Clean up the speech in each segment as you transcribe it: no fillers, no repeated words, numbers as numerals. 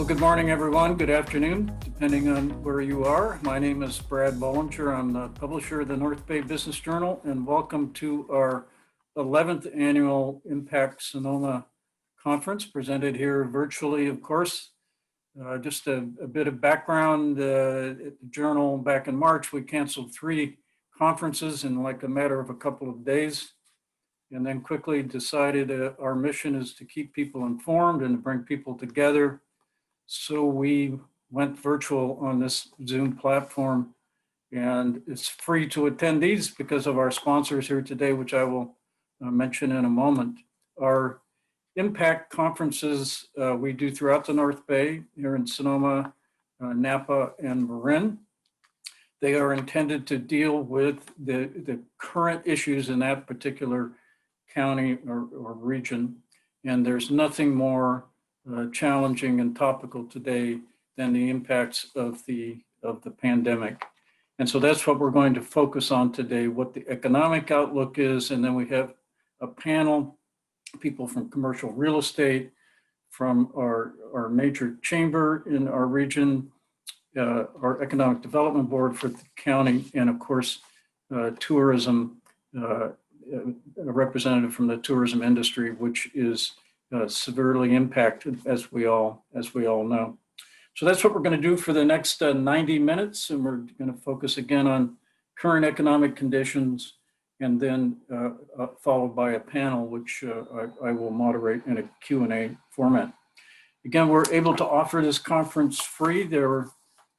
Well, good morning, everyone. Good afternoon, depending on where you are. My name is Brad Bollinger. I'm the publisher of the North Bay Business Journal, and welcome to our 11th annual Impact Sonoma Conference, presented here virtually, of course. Just a bit of background, at the Journal back in March, we canceled 3 conferences in like a matter of a couple of days, and then quickly decided our mission is to keep people informed and to bring people together. So we went virtual on this Zoom platform, and it's free to attendees because of our sponsors here today, which I will mention in a moment. Our impact conferences we do throughout the North Bay, here in Sonoma, Napa, and Marin. They are intended to deal with the current issues in that particular county or region, and there's nothing more challenging and topical today than the impacts of the pandemic. And so that's what we're going to focus on today, what the economic outlook is. And then we have a panel, people from commercial real estate, from our major chamber in our region, our economic development board for the county, and of course, tourism, a representative from the tourism industry, which is severely impacted, as we all know. So that's what we're going to do for the next 90 minutes, and we're going to focus again on current economic conditions, and then followed by a panel, which I will moderate in a Q&A format. Again, we're able to offer this conference free. There were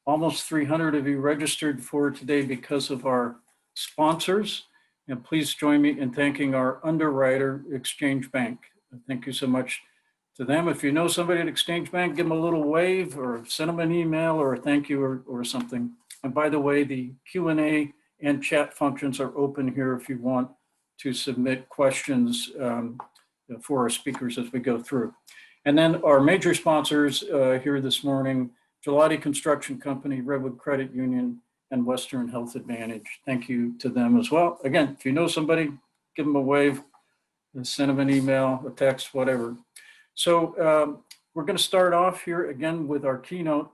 almost 300 of you registered for today because of our sponsors, and please join me in thanking our underwriter, Exchange Bank. Thank you so much to them. If you know somebody at Exchange Bank, give them a little wave or send them an email or a thank you or something. And by the way, the Q&A and chat functions are open here if you want to submit questions for our speakers as we go through. And then our major sponsors here this morning, Gelati Construction Company, Redwood Credit Union, and Western Health Advantage. Thank you to them as well. Again, if you know somebody, give them a wave, send them an email, a text, whatever. So we're going to start off here again with our keynote,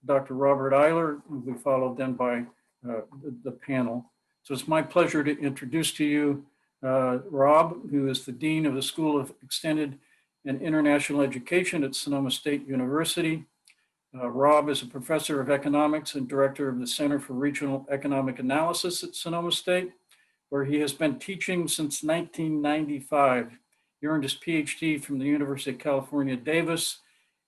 Dr. Robert Eyler, who will be followed then by the panel. So it's my pleasure to introduce to you Rob, who is the Dean of the School of Extended and International Education at Sonoma State University. Rob is a professor of economics and director of the Center for Regional Economic Analysis at Sonoma State, where he has been teaching since 1995. He earned his PhD from the University of California, Davis,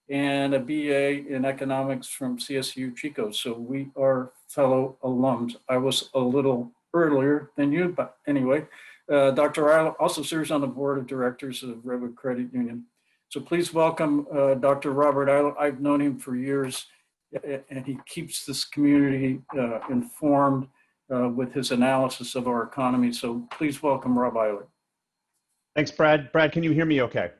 and a BA in economics from CSU Chico. So we are fellow alums. I was a little earlier than you, but anyway, Dr. Eyler also serves on the board of directors of Redwood Credit Union. So please welcome Dr. Robert Eyler. I've known him for years, and he keeps this community informed with his analysis of our economy. So please welcome Rob Eyler. Thanks, Brad. Brad, can you hear me okay?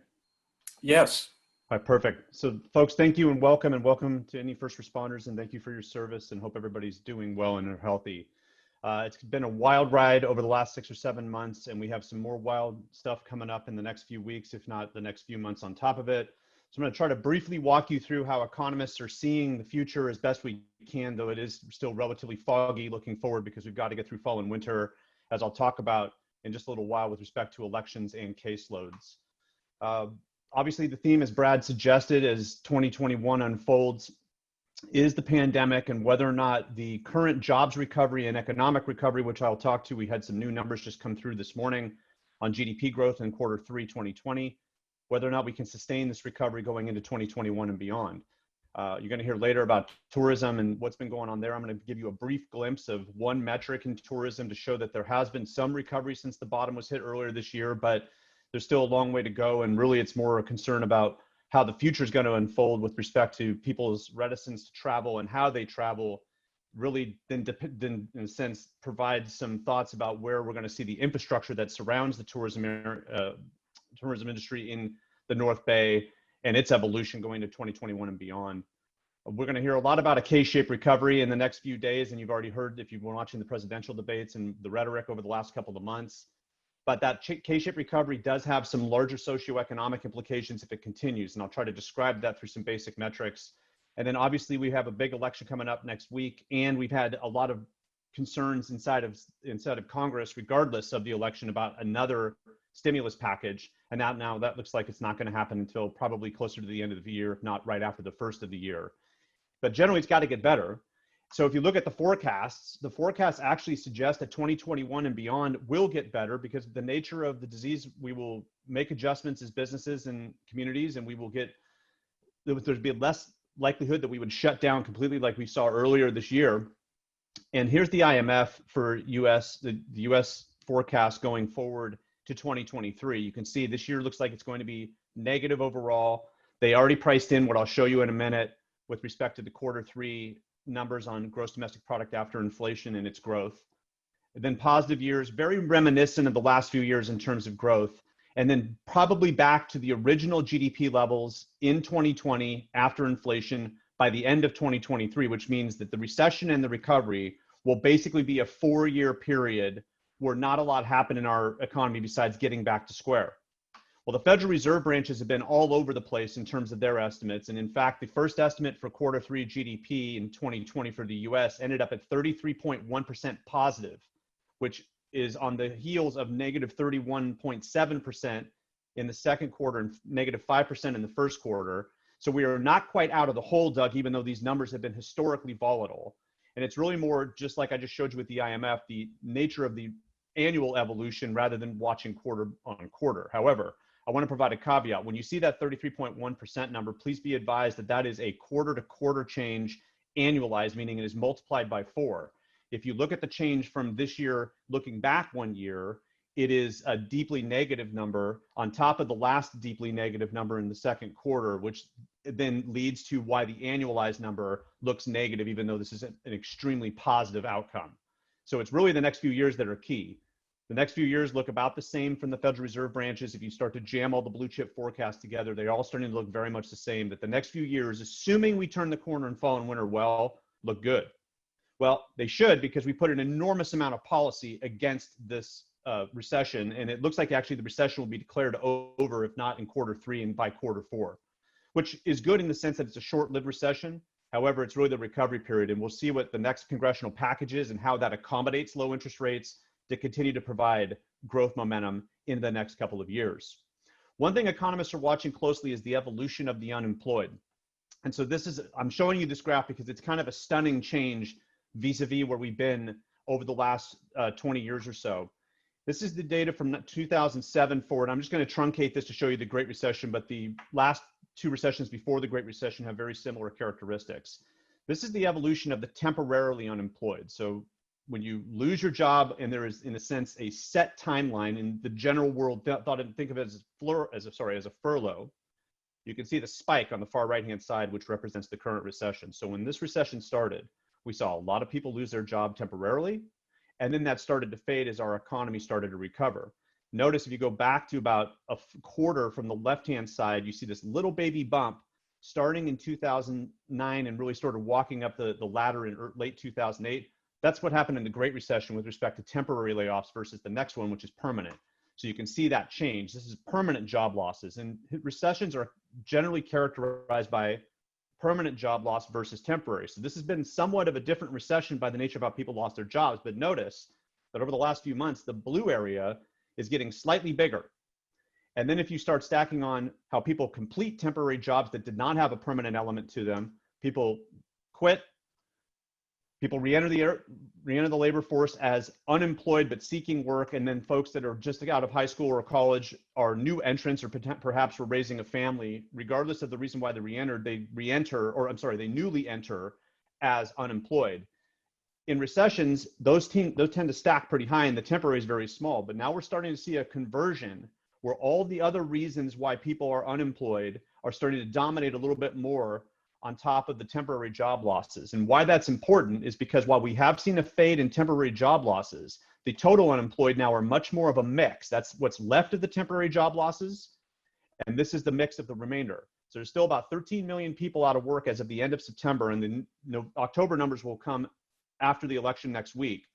Yes. All right, perfect. So folks, thank you and welcome to any first responders, and thank you for your service, and hope everybody's doing well and are healthy. It's been a wild ride over the last 6 or 7 months, and we have some more wild stuff coming up in the next few weeks, if not the next few months on top of it. So I'm going to try to briefly walk you through how economists are seeing the future as best we can, though it is still relatively foggy looking forward because we've got to get through fall and winter, as I'll talk about in just a little while with respect to elections and caseloads. Obviously, the theme, as Brad suggested, as 2021 unfolds, is the pandemic and whether or not the current jobs recovery and economic recovery, which I'll talk to. We had some new numbers just come through this morning on GDP growth in Q3 2020, whether or not we can sustain this recovery going into 2021 and beyond. You're going to hear later about tourism and what's been going on there. I'm going to give you a brief glimpse of one metric in tourism to show that there has been some recovery since the bottom was hit earlier this year, but there's still a long way to go. And really, it's more a concern about how the future is going to unfold with respect to people's reticence to travel and how they travel, really then in a sense provide some thoughts about where we're going to see the infrastructure that surrounds the tourism industry in the North Bay and its evolution going to 2021 and beyond. We're going to hear a lot about a K-shaped recovery in the next few days, and you've already heard if you've been watching the presidential debates and the rhetoric over the last couple of months. But that K-shaped recovery does have some larger socioeconomic implications if it continues. And I'll try to describe that through some basic metrics. And then obviously we have a big election coming up next week, and we've had a lot of concerns inside of Congress, regardless of the election, about another stimulus package. And now that looks like it's not going to happen until probably closer to the end of the year, if not right after the first of the year. But generally, it's got to get better. So if you look at the forecasts actually suggest that 2021 and beyond will get better because of the nature of the disease. We will make adjustments as businesses and communities, and there'd be less likelihood that we would shut down completely like we saw earlier this year. And here's the IMF for the US forecast going forward to 2023. You can see this year looks like it's going to be negative overall. They already priced in what I'll show you in a minute with respect to the Q3 numbers on gross domestic product after inflation and its growth. And then positive years, very reminiscent of the last few years in terms of growth. And then probably back to the original GDP levels in 2020 after inflation by the end of 2023, which means that the recession and the recovery will basically be a 4-year period where not a lot happened in our economy besides getting back to square. Well, the Federal Reserve branches have been all over the place in terms of their estimates. And in fact, the first estimate for Q3 GDP in 2020 for the US ended up at 33.1% positive, which is on the heels of negative 31.7% in the second quarter and negative 5% in the first quarter. So we are not quite out of the hole, Doug, even though these numbers have been historically volatile. And it's really more just like I just showed you with the IMF, the nature of the annual evolution rather than watching quarter on quarter. However, I want to provide a caveat. When you see that 33.1% number, please be advised that that is a quarter to quarter change annualized, meaning it is multiplied by 4. If you look at the change from this year, looking back 1 year, it is a deeply negative number on top of the last deeply negative number in the second quarter, which then leads to why the annualized number looks negative, even though this is an extremely positive outcome. So it's really the next few years that are key. The next few years look about the same from the Federal Reserve branches. If you start to jam all the blue chip forecasts together, they're all starting to look very much the same. That the next few years, assuming we turn the corner in fall and winter well, look good. Well, they should, because we put an enormous amount of policy against this recession. And it looks like actually the recession will be declared over, if not in Q3 and by Q4, which is good in the sense that it's a short-lived recession. However, it's really the recovery period. And we'll see what the next congressional package is and how that accommodates low interest rates to continue to provide growth momentum in the next couple of years. One thing economists are watching closely is the evolution of the unemployed. And so I'm showing you this graph because it's kind of a stunning change vis-a-vis where we've been over the last 20 years or so. This is the data from 2007 forward. I'm just going to truncate this to show you the Great Recession, but the last 2 recessions before the Great Recession have very similar characteristics. This is the evolution of the temporarily unemployed. So when you lose your job and there is, in a sense, a set timeline in the general world, think of it as a furlough, you can see the spike on the far right-hand side, which represents the current recession. So when this recession started, we saw a lot of people lose their job temporarily, and then that started to fade as our economy started to recover. Notice if you go back to about a quarter from the left-hand side, you see this little baby bump starting in 2009 and really started walking up the ladder in late 2008. That's what happened in the Great Recession with respect to temporary layoffs versus the next one, which is permanent. So you can see that change. This is permanent job losses, and recessions are generally characterized by permanent job loss versus temporary. So this has been somewhat of a different recession by the nature of how people lost their jobs. But notice that over the last few months, the blue area is getting slightly bigger. And then if you start stacking on how people complete temporary jobs that did not have a permanent element to them, people quit, people re-enter the labor force as unemployed but seeking work, and then folks that are just out of high school or college are new entrants or perhaps were raising a family. Regardless of the reason why they re-entered, they newly enter as unemployed. In recessions, those tend to stack pretty high and the temporary is very small. But now we're starting to see a conversion where all the other reasons why people are unemployed are starting to dominate a little bit more on top of the temporary job losses. And why that's important is because while we have seen a fade in temporary job losses, the total unemployed now are much more of a mix. That's what's left of the temporary job losses, and this is the mix of the remainder. So there's still about 13 million people out of work as of the end of September, and the October numbers will come after the election next week.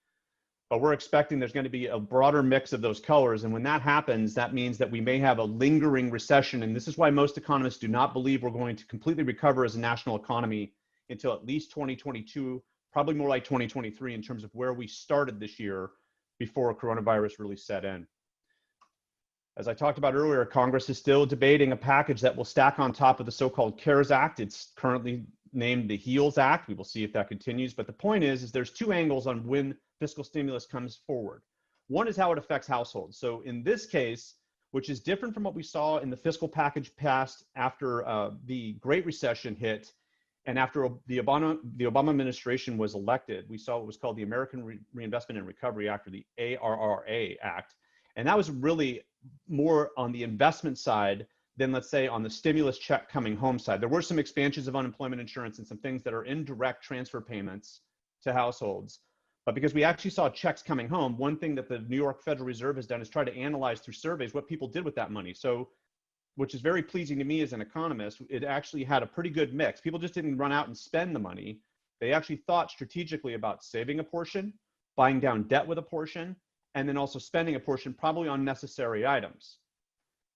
but we're expecting there's going to be a broader mix of those colors. And when that happens, that means that we may have a lingering recession. And this is why most economists do not believe we're going to completely recover as a national economy until at least 2022, probably more like 2023 in terms of where we started this year before coronavirus really set in. As I talked about earlier, Congress is still debating a package that will stack on top of the so-called CARES Act. It's currently named the HEALS Act. We will see if that continues. But the point is there's two angles on when fiscal stimulus comes forward. One is how it affects households. So in this case, which is different from what we saw in the fiscal package passed after the Great Recession hit and after the Obama administration was elected, we saw what was called the American Reinvestment and Recovery Act, or the ARRA Act. And that was really more on the investment side than, let's say, on the stimulus check coming home side. There were some expansions of unemployment insurance and some things that are indirect transfer payments to households. But because we actually saw checks coming home, one thing that the New York Federal Reserve has done is try to analyze through surveys what people did with that money. So, which is very pleasing to me as an economist, it actually had a pretty good mix. People just didn't run out and spend the money. They actually thought strategically about saving a portion, buying down debt with a portion, and then also spending a portion probably on necessary items.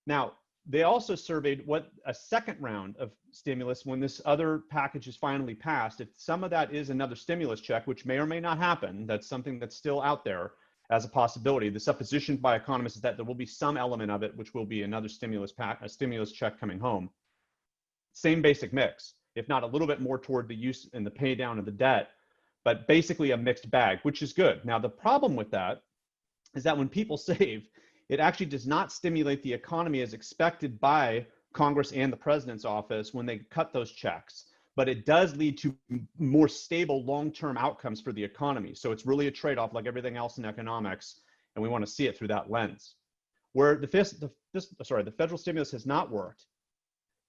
Now, they also surveyed what a second round of stimulus, when this other package is finally passed, if some of that is another stimulus check, which may or may not happen, that's something that's still out there as a possibility. The supposition by economists is that there will be some element of it, which will be another stimulus check coming home. Same basic mix, if not a little bit more toward the use and the pay down of the debt, but basically a mixed bag, which is good. Now, the problem with that is that when people save, it actually does not stimulate the economy as expected by Congress and the president's office when they cut those checks, but it does lead to more stable long-term outcomes for the economy. So it's really a trade-off like everything else in economics, and we want to see it through that lens. Where the federal stimulus has not worked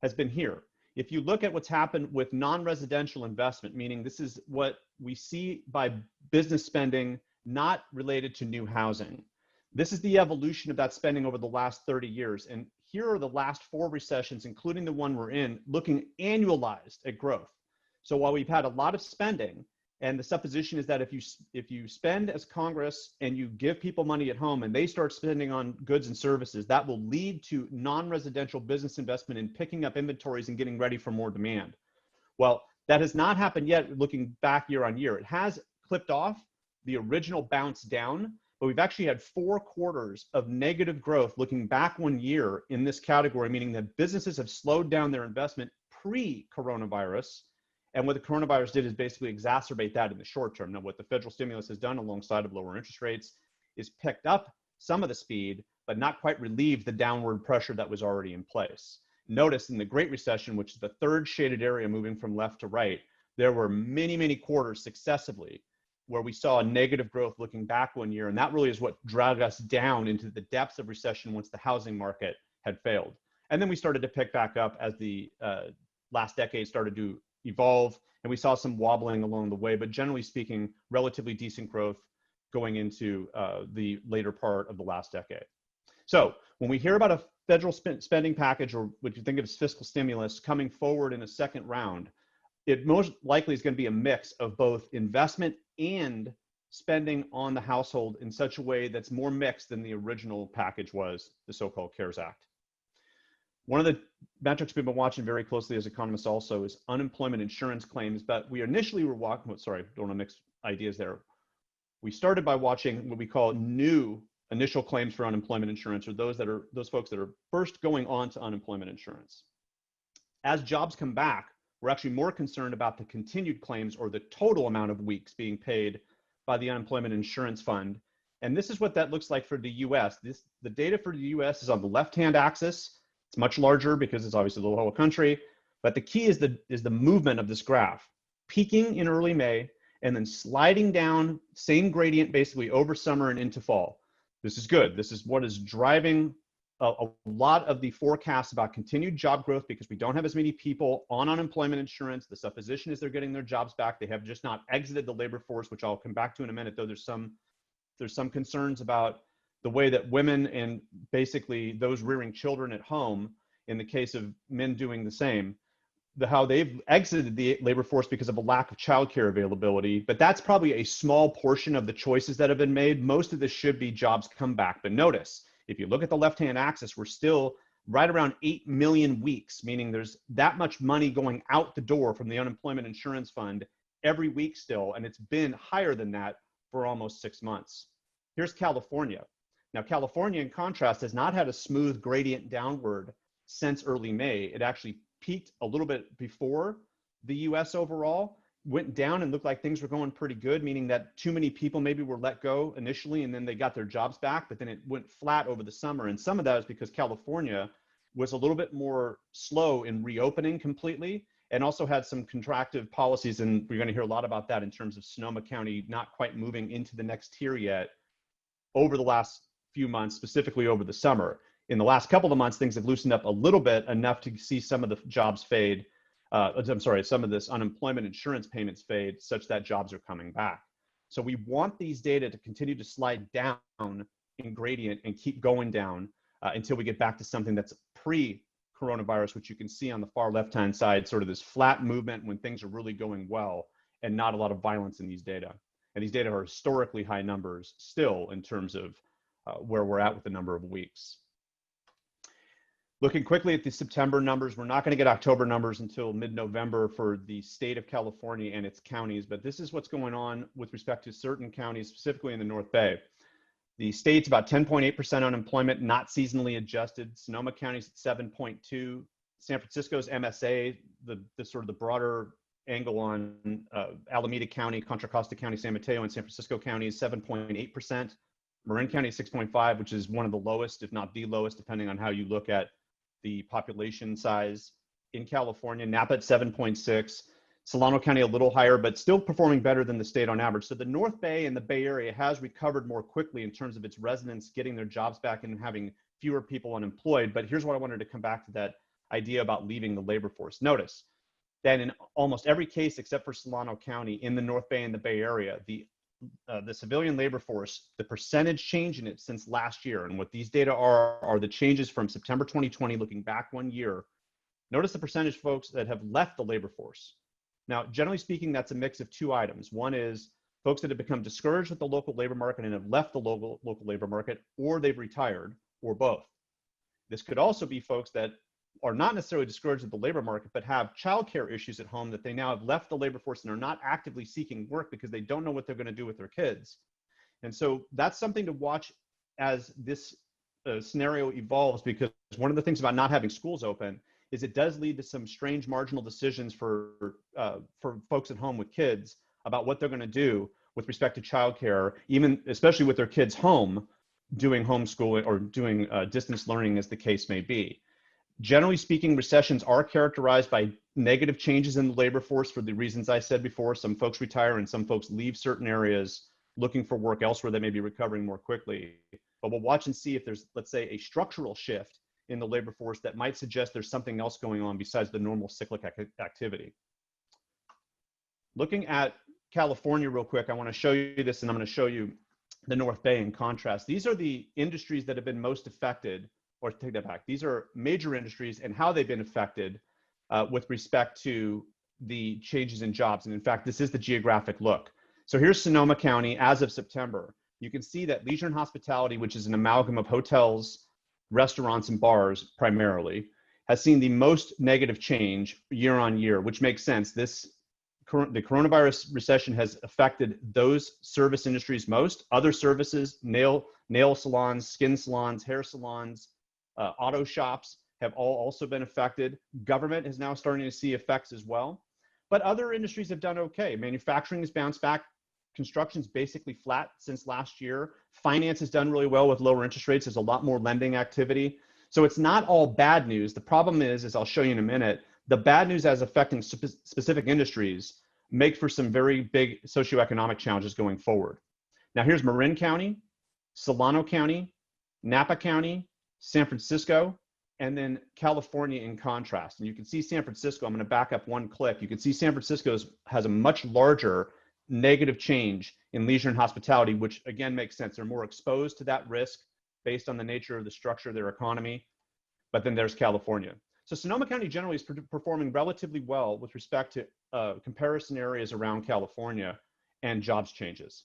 has been here. If you look at what's happened with non-residential investment, meaning this is what we see by business spending not related to new housing. This is the evolution of that spending over the last 30 years. And here are the last 4 recessions, including the one we're in, looking annualized at growth. So while we've had a lot of spending, and the supposition is that if you spend as Congress and you give people money at home and they start spending on goods and services, that will lead to non-residential business investment in picking up inventories and getting ready for more demand. Well, that has not happened yet looking back year on year. It has clipped off the original bounce down, but we've actually had 4 quarters of negative growth looking back 1 year in this category, meaning that businesses have slowed down their investment pre-coronavirus. And what the coronavirus did is basically exacerbate that in the short term. Now, what the federal stimulus has done alongside of lower interest rates is picked up some of the speed, but not quite relieved the downward pressure that was already in place. Notice in the Great Recession, which is the third shaded area moving from left to right, there were many, many quarters successively where we saw a negative growth looking back 1 year. And that really is what dragged us down into the depths of recession once the housing market had failed. And then we started to pick back up as the last decade started to evolve, and we saw some wobbling along the way, but generally speaking, relatively decent growth going into the later part of the last decade. So when we hear about a federal spending package, or what you think of as fiscal stimulus coming forward in a second round, it most likely is going to be a mix of both investment and spending on the household in such a way that's more mixed than the original package was, the so-called CARES Act. One of the metrics we've been watching very closely as economists also is unemployment insurance claims, but we initially were watching, don't want to mix ideas there. We started by watching what we call new initial claims for unemployment insurance, or those folks that are first going on to unemployment insurance. As jobs come back, we're actually more concerned about the continued claims, or the total amount of weeks being paid by the unemployment insurance fund. And this is what that looks like for the US. The data for the US is on the left-hand axis. It's much larger because it's obviously the whole country, but the key is the movement of this graph, peaking in early May and then sliding down, same gradient basically over summer and into fall. This is good. This is what is driving a lot of the forecasts about continued job growth, because we don't have as many people on unemployment insurance. The supposition is they're getting their jobs back. They have just not exited the labor force, which I'll come back to in a minute, though there's some concerns about the way that women and basically those rearing children at home, in the case of men doing the same, how they've exited the labor force because of a lack of childcare availability, but that's probably a small portion of the choices that have been made. Most of this should be jobs come back. But notice, if you look at the left-hand axis, we're still right around 8 million weeks, meaning there's that much money going out the door from the unemployment insurance fund every week still, and it's been higher than that for almost 6 months. Here's California. Now, California, in contrast, has not had a smooth gradient downward since early May. It actually peaked a little bit before the US overall, went down and looked like things were going pretty good, meaning that too many people maybe were let go initially and then they got their jobs back, but then it went flat over the summer. And some of that is because California was a little bit more slow in reopening completely and also had some contractive policies. And we're going to hear a lot about that in terms of Sonoma County not quite moving into the next tier yet over the last few months, specifically over the summer. In the last couple of months, things have loosened up a little bit, enough to see some of the jobs fade. Some of this unemployment insurance payments fade, such that jobs are coming back. So we want these data to continue to slide down in gradient and keep going down until we get back to something that's pre-coronavirus, which you can see on the far left-hand side, sort of this flat movement when things are really going well and not a lot of violence in these data. And these data are historically high numbers still in terms of where we're at with the number of weeks. Looking quickly at the September numbers, we're not going to get October numbers until mid-November for the state of California and its counties, but this is what's going on with respect to certain counties, specifically in the North Bay. The state's about 10.8% unemployment, not seasonally adjusted. Sonoma County's at 7.2. San Francisco's MSA, the sort of the broader angle on Alameda County, Contra Costa County, San Mateo, and San Francisco County is 7.8%. Marin County is 6.5, which is one of the lowest, if not the lowest, depending on how you look at the population size in California. Napa at 7.6, Solano County a little higher, but still performing better than the state on average. So the North Bay and the Bay Area has recovered more quickly in terms of its residents getting their jobs back and having fewer people unemployed. But here's what I wanted to come back to, that idea about leaving the labor force. Notice that in almost every case except for Solano County in the North Bay and the Bay Area, the civilian labor force, the percentage change in it since last year, and what these data are the changes from September 2020, looking back 1 year. Notice the percentage folks that have left the labor force. Now, generally speaking, that's a mix of two items. One is folks that have become discouraged with the local labor market and have left the local labor market, or they've retired, or both. This could also be folks that are not necessarily discouraged with the labor market, but have childcare issues at home, that they now have left the labor force and are not actively seeking work because they don't know what they're going to do with their kids. And so that's something to watch as this scenario evolves, because one of the things about not having schools open is it does lead to some strange marginal decisions for folks at home with kids about what they're going to do with respect to childcare, even especially with their kids home doing homeschooling or doing distance learning, as the case may be. Generally speaking, recessions are characterized by negative changes in the labor force for the reasons I said before. Some folks retire and some folks leave certain areas looking for work elsewhere that may be recovering more quickly. But we'll watch and see if there's, let's say, a structural shift in the labor force that might suggest there's something else going on besides the normal cyclic activity. Looking at California real quick, I want to show you this, and I'm going to show you the North Bay in contrast. These are the industries that have been most affected, or take that back. These are major industries and how they've been affected with respect to the changes in jobs. And in fact, this is the geographic look. So here's Sonoma County as of September. You can see that leisure and hospitality, which is an amalgam of hotels, restaurants, and bars primarily, has seen the most negative change year on year, which makes sense. The coronavirus recession has affected those service industries most. Other services, nail salons, skin salons, hair salons, auto shops have all also been affected. Government is now starting to see effects as well. But other industries have done okay. Manufacturing has bounced back. Construction's basically flat since last year. Finance has done really well with lower interest rates. There's a lot more lending activity. So it's not all bad news. The problem is, as I'll show you in a minute, the bad news as affecting specific industries make for some very big socioeconomic challenges going forward. Now here's Marin County, Solano County, Napa County, San Francisco, and then California in contrast. And you can see San Francisco, I'm going to back up one click. You can see San Francisco has a much larger negative change in leisure and hospitality, which again makes sense. They're more exposed to that risk based on the nature of the structure of their economy. But then there's California. So Sonoma County generally is performing relatively well with respect to comparison areas around California and jobs changes.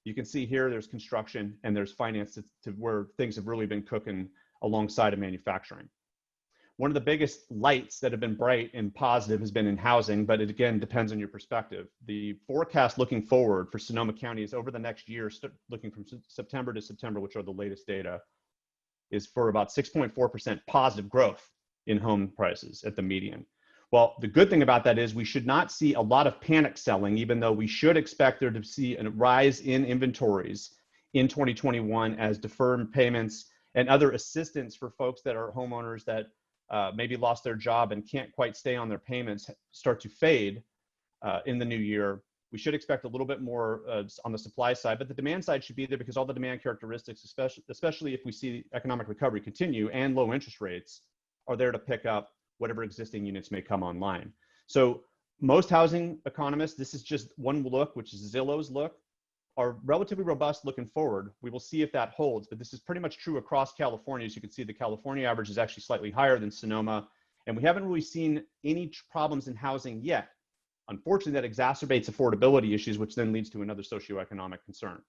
You can see here there's construction and there's finance to where things have really been cooking alongside of manufacturing. One of the biggest lights that have been bright and positive has been in housing, but it again depends on your perspective. The forecast looking forward for Sonoma County is over the next year, looking from September to September, which are the latest data, is for about 6.4% positive growth in home prices at the median. Well, the good thing about that is we should not see a lot of panic selling, even though we should expect there to see a rise in inventories in 2021 as deferred payments and other assistance for folks that are homeowners that maybe lost their job and can't quite stay on their payments start to fade in the new year. We should expect a little bit more on the supply side, but the demand side should be there because all the demand characteristics, especially if we see economic recovery continue and low interest rates, are there to pick up whatever existing units may come online. So most housing economists, this is just one look, which is Zillow's look, are relatively robust looking forward. We will see if that holds, but this is pretty much true across California. As you can see, the California average is actually slightly higher than Sonoma, and we haven't really seen any problems in housing yet. Unfortunately, that exacerbates affordability issues, which then leads to another socioeconomic concern.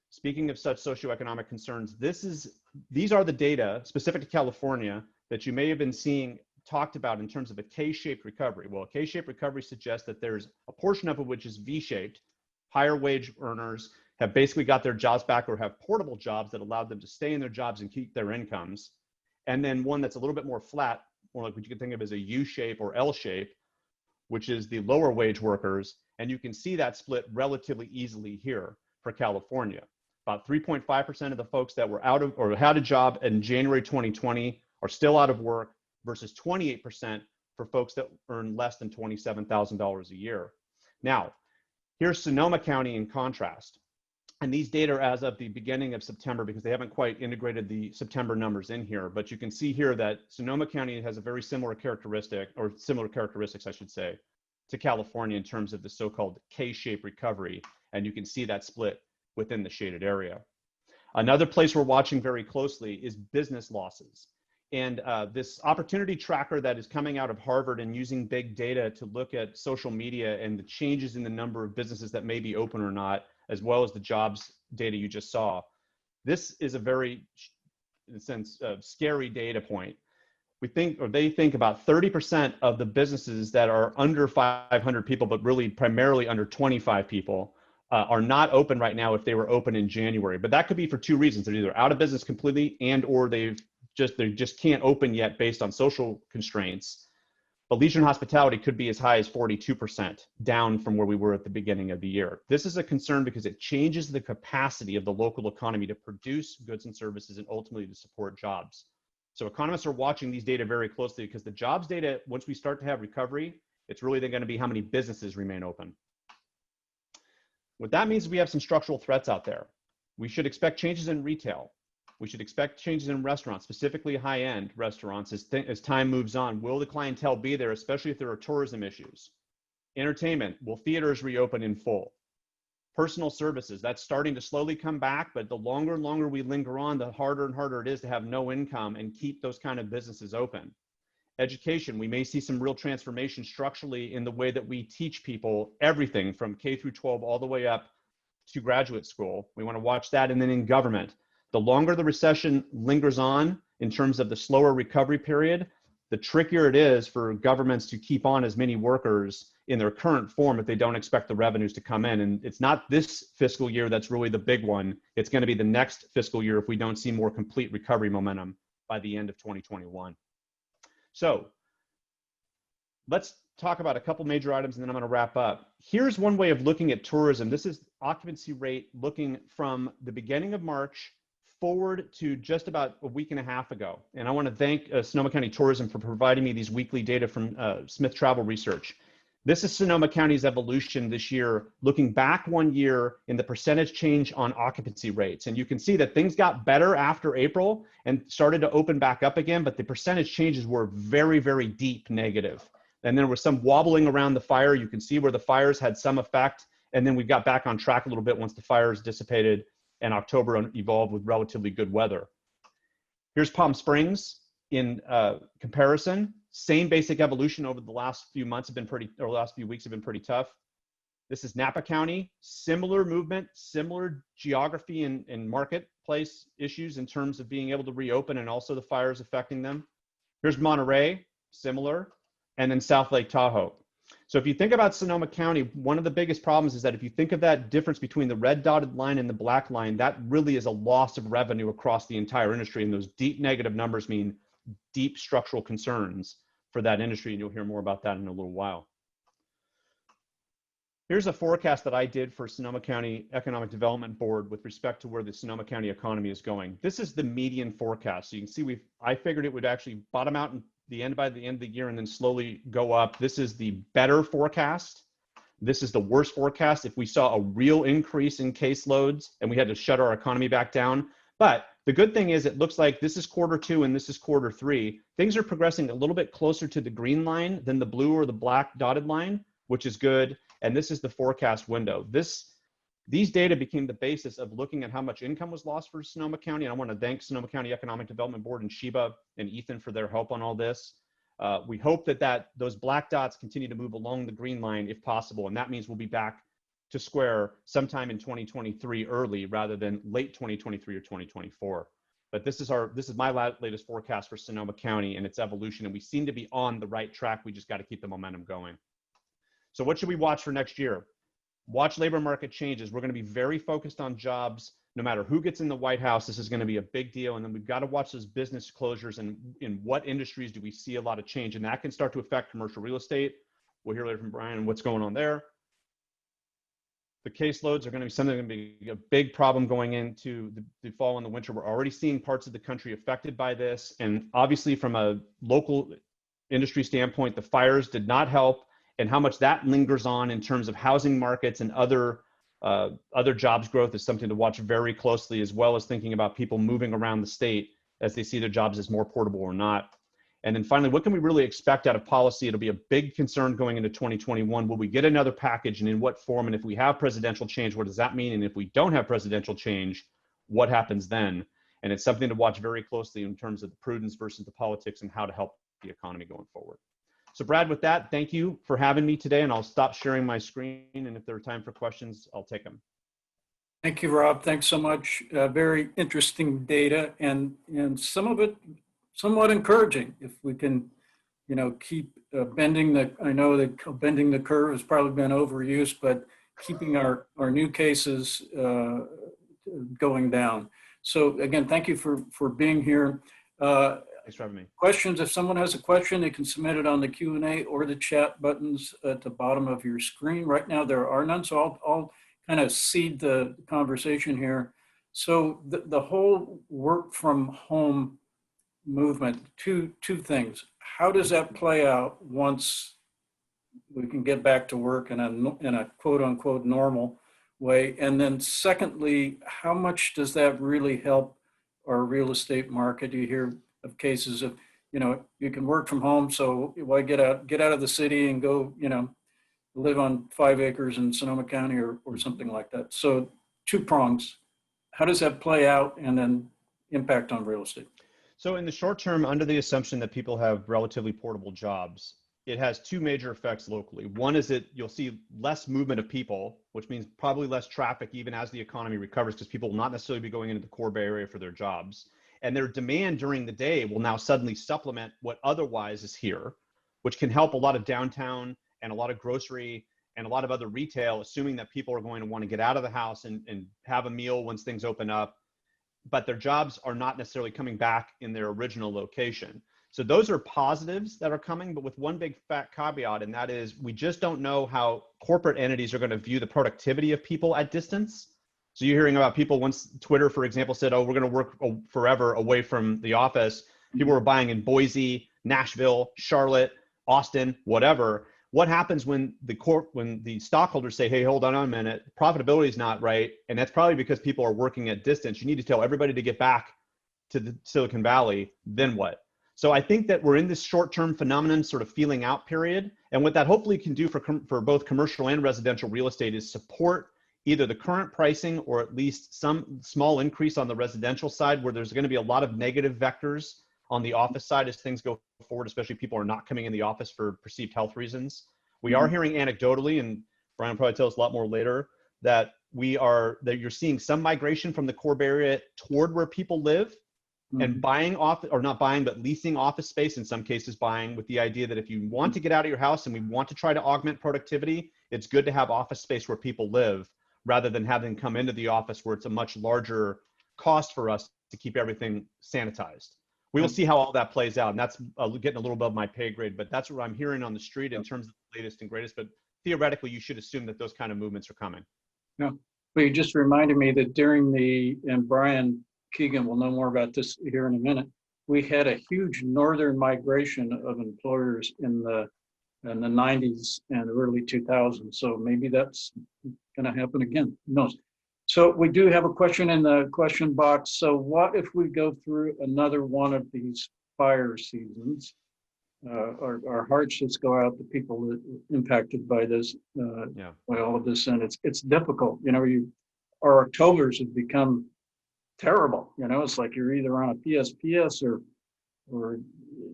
Speaking of such socioeconomic concerns, these are the data specific to California that you may have been seeing talked about in terms of a K-shaped recovery. Well, a K-shaped recovery suggests that there's a portion of it which is V-shaped. Higher wage earners have basically got their jobs back or have portable jobs that allowed them to stay in their jobs and keep their incomes. And then one that's a little bit more flat, more like what you could think of as a U-shape or L-shape, which is the lower wage workers. And you can see that split relatively easily here for California. About 3.5% of the folks that were out of or had a job in January 2020 are still out of work versus 28% for folks that earn less than $27,000 a year. Now, here's Sonoma County in contrast. And these data are as of the beginning of September because they haven't quite integrated the September numbers in here. But you can see here that Sonoma County has a very similar characteristic, or similar characteristics, I should say, to California in terms of the so-called K-shaped recovery. And you can see that split within the shaded area. Another place we're watching very closely is business losses. And this opportunity tracker that is coming out of Harvard and using big data to look at social media and the changes in the number of businesses that may be open or not, as well as the jobs data you just saw. This is a very, in a sense, scary data point. We think, or they think about 30% of the businesses that are under 500 people, but really primarily under 25 people, are not open right now if they were open in January. But that could be for two reasons. They're either out of business completely and or they just can't open yet based on social constraints. But leisure and hospitality could be as high as 42% down from where we were at the beginning of the year. This is a concern because it changes the capacity of the local economy to produce goods and services and ultimately to support jobs. So economists are watching these data very closely because the jobs data, once we start to have recovery, it's really then going to be how many businesses remain open. What that means is we have some structural threats out there. We should expect changes in retail. We should expect changes in restaurants, specifically high-end restaurants, as time moves on. Will the clientele be there, especially if there are tourism issues? Entertainment, will theaters reopen in full? Personal services, that's starting to slowly come back, but the longer and longer we linger on, the harder and harder it is to have no income and keep those kind of businesses open. Education, we may see some real transformation structurally in the way that we teach people everything from K through 12 all the way up to graduate school. We want to watch that. And then in government, the longer the recession lingers on in terms of the slower recovery period, the trickier it is for governments to keep on as many workers in their current form if they don't expect the revenues to come in. And it's not this fiscal year that's really the big one. It's going to be the next fiscal year if we don't see more complete recovery momentum by the end of 2021. So let's talk about a couple major items and then I'm going to wrap up. Here's one way of looking at tourism. This is occupancy rate looking from the beginning of March forward to just about a week and a half ago. And I want to thank Sonoma County Tourism for providing me these weekly data from Smith Travel Research. This is Sonoma County's evolution this year, looking back 1 year in the percentage change on occupancy rates. And you can see that things got better after April and started to open back up again, but the percentage changes were very, very deep negative. And there was some wobbling around the fire. You can see where the fires had some effect. And then we got back on track a little bit once the fires dissipated and October evolved with relatively good weather. Here's Palm Springs. in comparison, same basic evolution over the last few months have been pretty, or last few weeks have been pretty tough. This is Napa County, similar movement, similar geography and marketplace issues in terms of being able to reopen and also the fires affecting them. Here's Monterey, similar, and then South Lake Tahoe. So if you think about Sonoma County, one of the biggest problems is that if you think of that difference between the red dotted line and the black line, that really is a loss of revenue across the entire industry. And those deep negative numbers mean deep structural concerns for that industry. And you'll hear more about that in a little while. Here's a forecast that I did for Sonoma County Economic Development Board with respect to where the Sonoma County economy is going. This is the median forecast. So you can see I figured it would actually bottom out by the end of the year and then slowly go up. This is the better forecast. This is the worst forecast. If we saw a real increase in caseloads and we had to shut our economy back down. But the good thing is it looks like this is Q2 and this is Q3. Things are progressing a little bit closer to the green line than the blue or the black dotted line, which is good. And this is the forecast window. These data became the basis of looking at how much income was lost for Sonoma County. And I want to thank Sonoma County Economic Development Board and Sheba and Ethan for their help on all this. We hope that those black dots continue to move along the green line if possible. And that means we'll be back to square sometime in 2023 early rather than late 2023 or 2024. But this is my latest forecast for Sonoma County and its evolution. And we seem to be on the right track. We just got to keep the momentum going. So what should we watch for next year? Watch labor market changes. We're going to be very focused on jobs. No matter who gets in the White House, this is going to be a big deal. And then we've got to watch those business closures and in what industries do we see a lot of change. And that can start to affect commercial real estate. We'll hear later from Brian what's going on there. The caseloads are going to be something going to be a big problem going into the fall and the winter. We're already seeing parts of the country affected by this. And obviously from a local industry standpoint, the fires did not help. And how much that lingers on in terms of housing markets and other jobs growth is something to watch very closely, as well as thinking about people moving around the state as they see their jobs as more portable or not. And then finally, what can we really expect out of policy? It'll be a big concern going into 2021. Will we get another package and in what form? And if we have presidential change, what does that mean? And if we don't have presidential change, what happens then? And it's something to watch very closely in terms of the prudence versus the politics and how to help the economy going forward. So Brad, with that, thank you for having me today, and I'll stop sharing my screen, and if there are time for questions, I'll take them. Thank you, Rob. Thanks so much. Very interesting data, and some of it somewhat encouraging. If we can, keep bending the, I know that bending the curve has probably been overused, but keeping our new cases going down. So again, thank you for being here. Thanks for having me. Questions, if someone has a question, they can submit it on the Q&A or the chat buttons at the bottom of your screen. Right now, there are none, so I'll kind of seed the conversation here. So the whole work from home movement, two things. How does that play out once we can get back to work in a quote unquote normal way? And then secondly, how much does that really help our real estate market? You hear of cases of, you can work from home, so why get out of the city and go, live on 5 acres in Sonoma County or something like that. So 2 prongs. How does that play out and then impact on real estate? So in the short term, under the assumption that people have relatively portable jobs, it has 2 major effects locally. One is that you'll see less movement of people, which means probably less traffic even as the economy recovers, because people will not necessarily be going into the core Bay Area for their jobs. And their demand during the day will now suddenly supplement what otherwise is here, which can help a lot of downtown and a lot of grocery and a lot of other retail, assuming that people are going to want to get out of the house and have a meal once things open up, but their jobs are not necessarily coming back in their original location. So those are positives that are coming, but with one big fat caveat, and that is we just don't know how corporate entities are going to view the productivity of people at distance. So you're hearing about people, once Twitter, for example, said, oh, we're going to work forever away from the office. People were buying in Boise, Nashville, Charlotte, Austin, whatever. What happens when the stockholders say, hey, hold on a minute, profitability is not right. And that's probably because people are working at distance. You need to tell everybody to get back to the Silicon Valley. Then what? So I think that we're in this short-term phenomenon sort of feeling out period. And what that hopefully can do for both commercial and residential real estate is support either the current pricing or at least some small increase on the residential side where there's going to be a lot of negative vectors on the office side as things go forward, especially people are not coming in the office for perceived health reasons. We are hearing anecdotally, and Brian will probably tell us a lot more later, that you're seeing some migration from the core Bay Area toward where people live, and buying off, or not buying, but leasing office space, in some cases buying, with the idea that if you want to get out of your house and we want to try to augment productivity, it's good to have office space where people live, rather than having them come into the office where it's a much larger cost for us to keep everything sanitized. We will see how all that plays out, and that's getting a little above my pay grade, but that's what I'm hearing on the street in terms of the latest and greatest. But theoretically, you should assume that those kind of movements are coming. Yeah, but you just reminded me that and Brian Keegan will know more about this here in a minute, we had a huge northern migration of employers in the 90s and early 2000s. So maybe that's going to happen again. Who knows? So we do have a question in the question box. So what if we go through another one of these fire seasons? Our hearts just go out to people that are impacted by this, by all of this, and it's difficult. Our Octobers have become terrible. It's like you're either on a PSPS or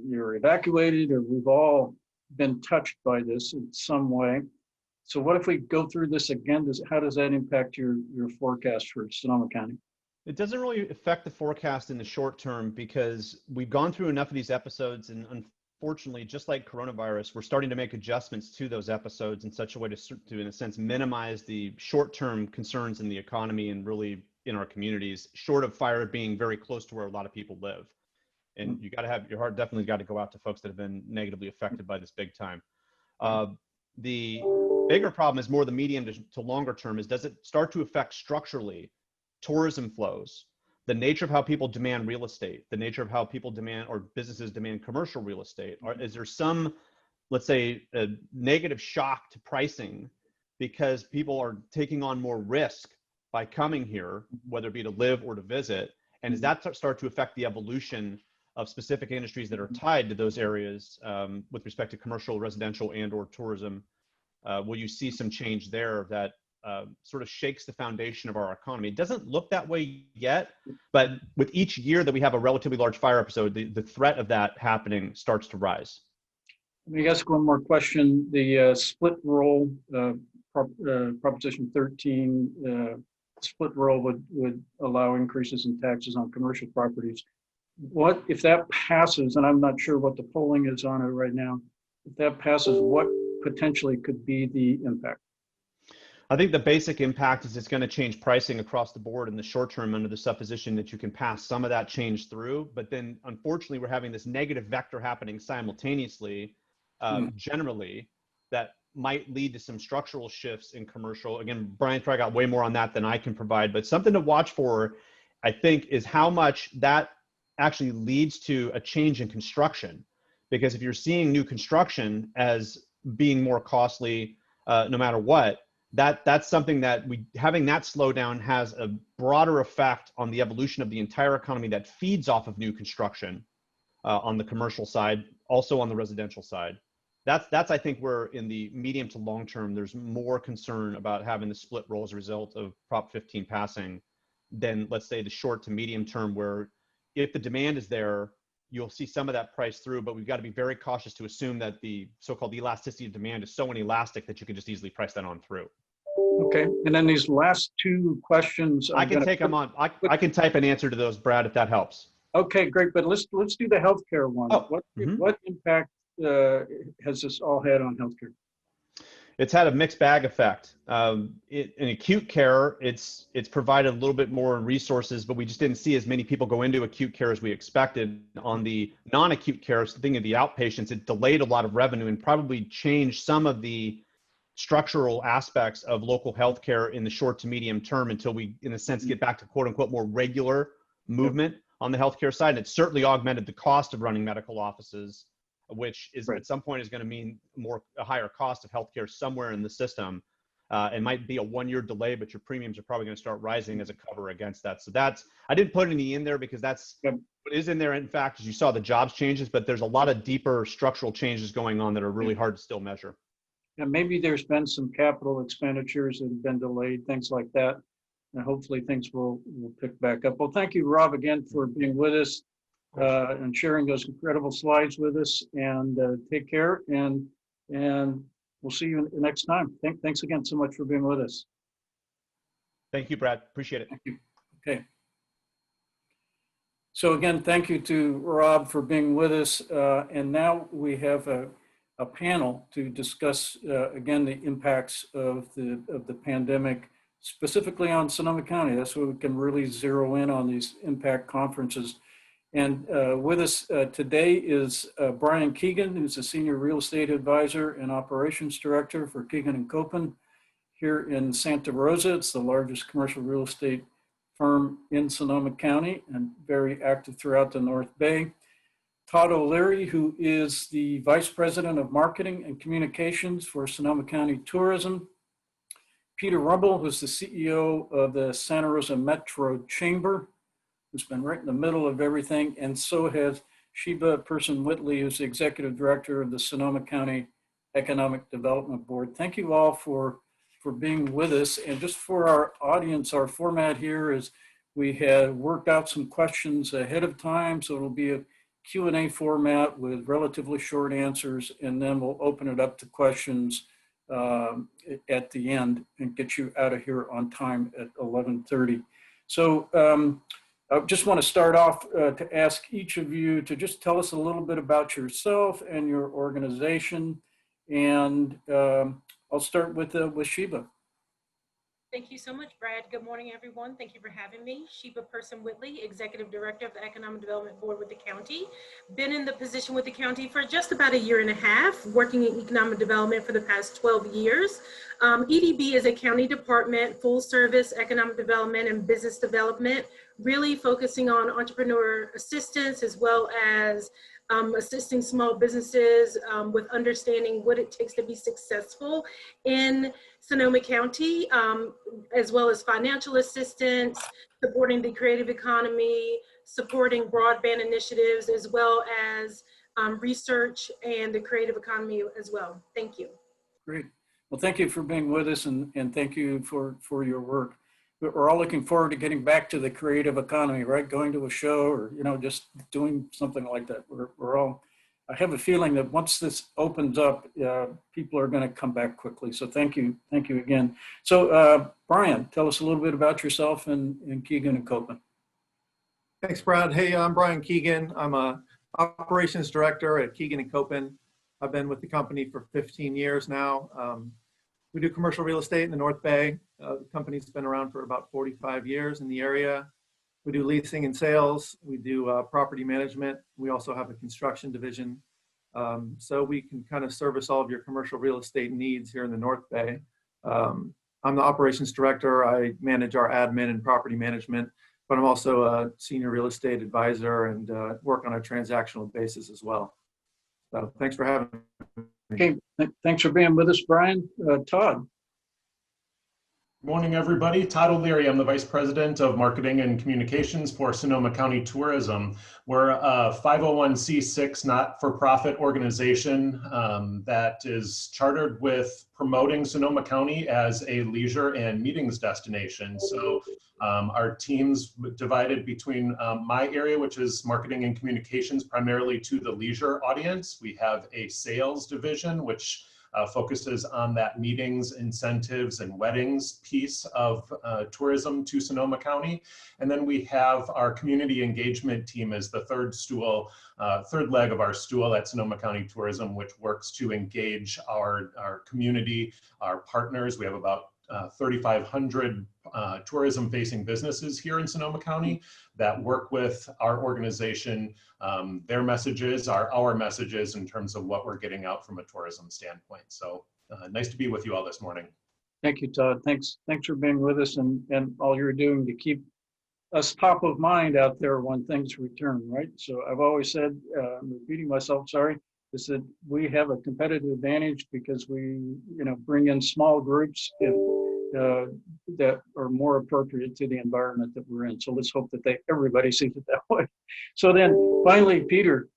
you're evacuated, or we've all been touched by this in some way. So what if we go through this again? How does that impact your forecast for Sonoma County? It doesn't really affect the forecast in the short term, because we've gone through enough of these episodes, and unfortunately, just like coronavirus, we're starting to make adjustments to those episodes in such a way to in a sense, minimize the short-term concerns in the economy and really in our communities, short of fire being very close to where a lot of people live. And you got to have your heart definitely got to go out to folks that have been negatively affected by this big time. The bigger problem is more the medium to longer term is, does it start to affect structurally tourism flows, the nature of how people demand real estate, the nature of how people demand or businesses demand commercial real estate? Or is there some, let's say, a negative shock to pricing because people are taking on more risk by coming here, whether it be to live or to visit? And does that start to affect the evolution of specific industries that are tied to those areas with respect to commercial, residential, and or tourism? Will you see some change there that sort of shakes the foundation of our economy? It doesn't look that way yet, but with each year that we have a relatively large fire episode, the threat of that happening starts to rise. Let me ask one more question. The split roll, Proposition 13, split roll would allow increases in taxes on commercial properties. What if that passes, and I'm not sure what the polling is on it right now, if that passes, what potentially could be the impact? I think the basic impact is it's going to change pricing across the board in the short term, under the supposition that you can pass some of that change through. But then unfortunately, we're having this negative vector happening simultaneously, generally, that might lead to some structural shifts in commercial. Again, Brian's probably got way more on that than I can provide, but something to watch for, I think, is how much that actually leads to a change in construction. Because if you're seeing new construction as being more costly, no matter what, that's something that having that slowdown has a broader effect on the evolution of the entire economy that feeds off of new construction on the commercial side, also on the residential side. That's I think where in the medium to long term, there's more concern about having the split roll as a result of Prop 15 passing than, let's say, the short to medium term, where if the demand is there, you'll see some of that price through, but we've got to be very cautious to assume that the so-called elasticity of demand is so inelastic that you can just easily price that on through. Okay, and then these last two questions, I can take them on. I can type an answer to those, Brad, if that helps. Okay, great, but let's do the healthcare one. Oh, what impact has this all had on healthcare? It's had a mixed bag effect. In acute care, it's provided a little bit more resources, but we just didn't see as many people go into acute care as we expected. On the non-acute care, so thinking of the outpatients, it delayed a lot of revenue and probably changed some of the structural aspects of local healthcare in the short to medium term until we, in a sense, get back to quote unquote more regular movement on the healthcare side. And it certainly augmented the cost of running medical offices, which is at some point is going to mean a higher cost of healthcare somewhere in the system. It might be a 1-year delay, but your premiums are probably going to start rising as a cover against that. So I didn't put any in there because that's what is in there. In fact, as you saw the jobs changes, but there's a lot of deeper structural changes going on that are really hard to still measure. And maybe there's been some capital expenditures that have been delayed, things like that. And hopefully things will pick back up. Well, thank you, Rob, again for being with us. and sharing those incredible slides with us. And take care, and we'll see you next time. Thanks again so much for being with us. Thank you, Brad. Appreciate it. Thank you. Okay. So again, thank you to Rob for being with us. And now we have a panel to discuss, again, the impacts of the pandemic, specifically on Sonoma County. That's where we can really zero in on these impact conferences. And with us today is Brian Keegan, who's a senior real estate advisor and operations director for Keegan and Coppin here in Santa Rosa. It's the largest commercial real estate firm in Sonoma County and very active throughout the North Bay. Todd Eyler, who is the Vice President of Marketing and Communications for Sonoma County Tourism. Peter Rumble, who's the CEO of the Santa Rosa Metro Chamber, who's been right in the middle of everything. And so has Sheba Person-Whitney, who's the Executive Director of the Sonoma County Economic Development Board. Thank you all for being with us. And just for our audience, our format here is we had worked out some questions ahead of time. So it'll be a Q&A format with relatively short answers, and then we'll open it up to questions at the end and get you out of here on time at 11:30. So I just want to start off to ask each of you to just tell us a little bit about yourself and your organization. And I'll start with Sheba. Thank you so much, Brad. Good morning, everyone. Thank you for having me. Sheba Person-Whitney, Executive Director of the Economic Development Board with the county. Been in the position with the county for just about a year and a half, working in economic development for the past 12 years. EDB is a county department, full service economic development and business development, really focusing on entrepreneur assistance as well as assisting small businesses with understanding what it takes to be successful in Sonoma County, as well as financial assistance, supporting the creative economy, supporting broadband initiatives, as well as research and the creative economy as well. Thank you. Great. Well, thank you for being with us, and thank you for your work. We're all looking forward to getting back to the creative economy, right? Going to a show or, just doing something like that. We're all, I have a feeling that once this opens up, people are going to come back quickly. So thank you again. So Brian, tell us a little bit about yourself and Keegan and Coppin. Thanks, Brad. Hey, I'm Brian Keegan. I'm a operations director at Keegan and Coppin. I've been with the company for 15 years now. We do commercial real estate in the North Bay. The company's been around for about 45 years in the area. We do leasing and sales. We do property management. We also have a construction division. So we can kind of service all of your commercial real estate needs here in the North Bay. I'm the operations director. I manage our admin and property management, but I'm also a senior real estate advisor and work on a transactional basis as well. So thanks for having me. Okay, thanks for being with us, Brian. Todd. Good morning, everybody. Todd Eyler. I'm the Vice President of Marketing and Communications for Sonoma County Tourism. We're a 501c6 not-for-profit organization that is chartered with promoting Sonoma County as a leisure and meetings destination. So our team's divided between my area, which is marketing and communications, primarily to the leisure audience. We have a sales division, which focuses on that meetings, incentives, and weddings piece of tourism to Sonoma County. And then we have our community engagement team as the third leg of our stool at Sonoma County Tourism, which works to engage our community, our partners. We have about 3,500 tourism-facing businesses here in Sonoma County that work with our organization. Their messages are our messages in terms of what we're getting out from a tourism standpoint. So nice to be with you all this morning. Thank you, Todd. Thanks for being with us and all you're doing to keep us top of mind out there when things return, right? So I've always said, I'm repeating myself, sorry, is that we have a competitive advantage because we, bring in small groups that are more appropriate to the environment that we're in. So let's hope that everybody sees it that way. So then finally, Peter.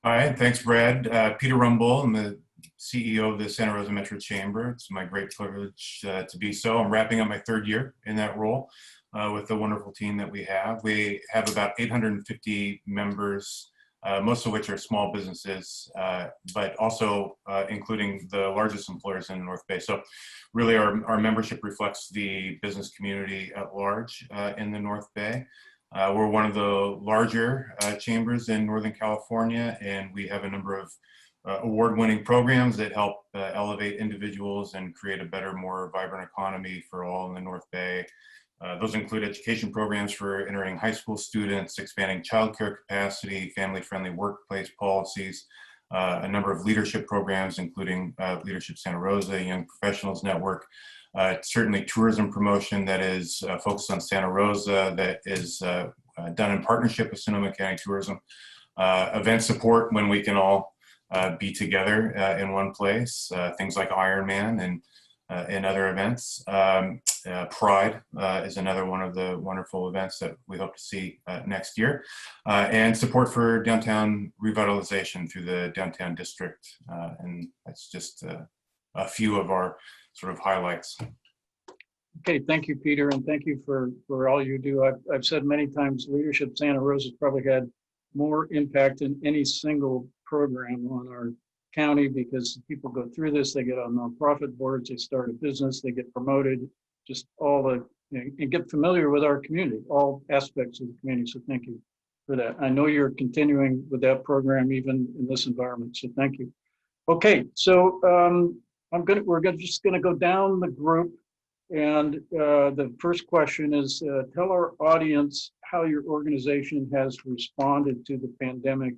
All right, thanks, Brad. Peter Rumble. I'm the CEO of the Santa Rosa Metro Chamber. It's my great privilege to be so. I'm wrapping up my third year in that role with the wonderful team that we have. We have about 850 members, most of which are small businesses, but also including the largest employers in the North Bay. So really our membership reflects the business community at large in the North Bay. We're one of the larger chambers in Northern California, and we have a number of award-winning programs that help elevate individuals and create a better, more vibrant economy for all in the North Bay. Those include education programs for entering high school students, expanding childcare capacity, family-friendly workplace policies, a number of leadership programs, including Leadership Santa Rosa, Young Professionals Network, certainly tourism promotion that is focused on Santa Rosa, that is done in partnership with Sonoma County Tourism, event support when we can all be together in one place, things like Ironman and other events. Pride is another one of the wonderful events that we hope to see next year, and support for downtown revitalization through the downtown district. And that's just a few of our sort of highlights. Okay, thank you, Peter, and thank you for all you do. I've said many times, Leadership Santa Rosa has probably had more impact than any single program on our county, because people go through this, they get on nonprofit boards, they start a business, they get promoted, just all the, and get familiar with our community, all aspects of the community. So thank you for that. I know you're continuing with that program even in this environment, so thank you. Okay, so we're just gonna go down the group, and the first question is, tell our audience how your organization has responded to the pandemic.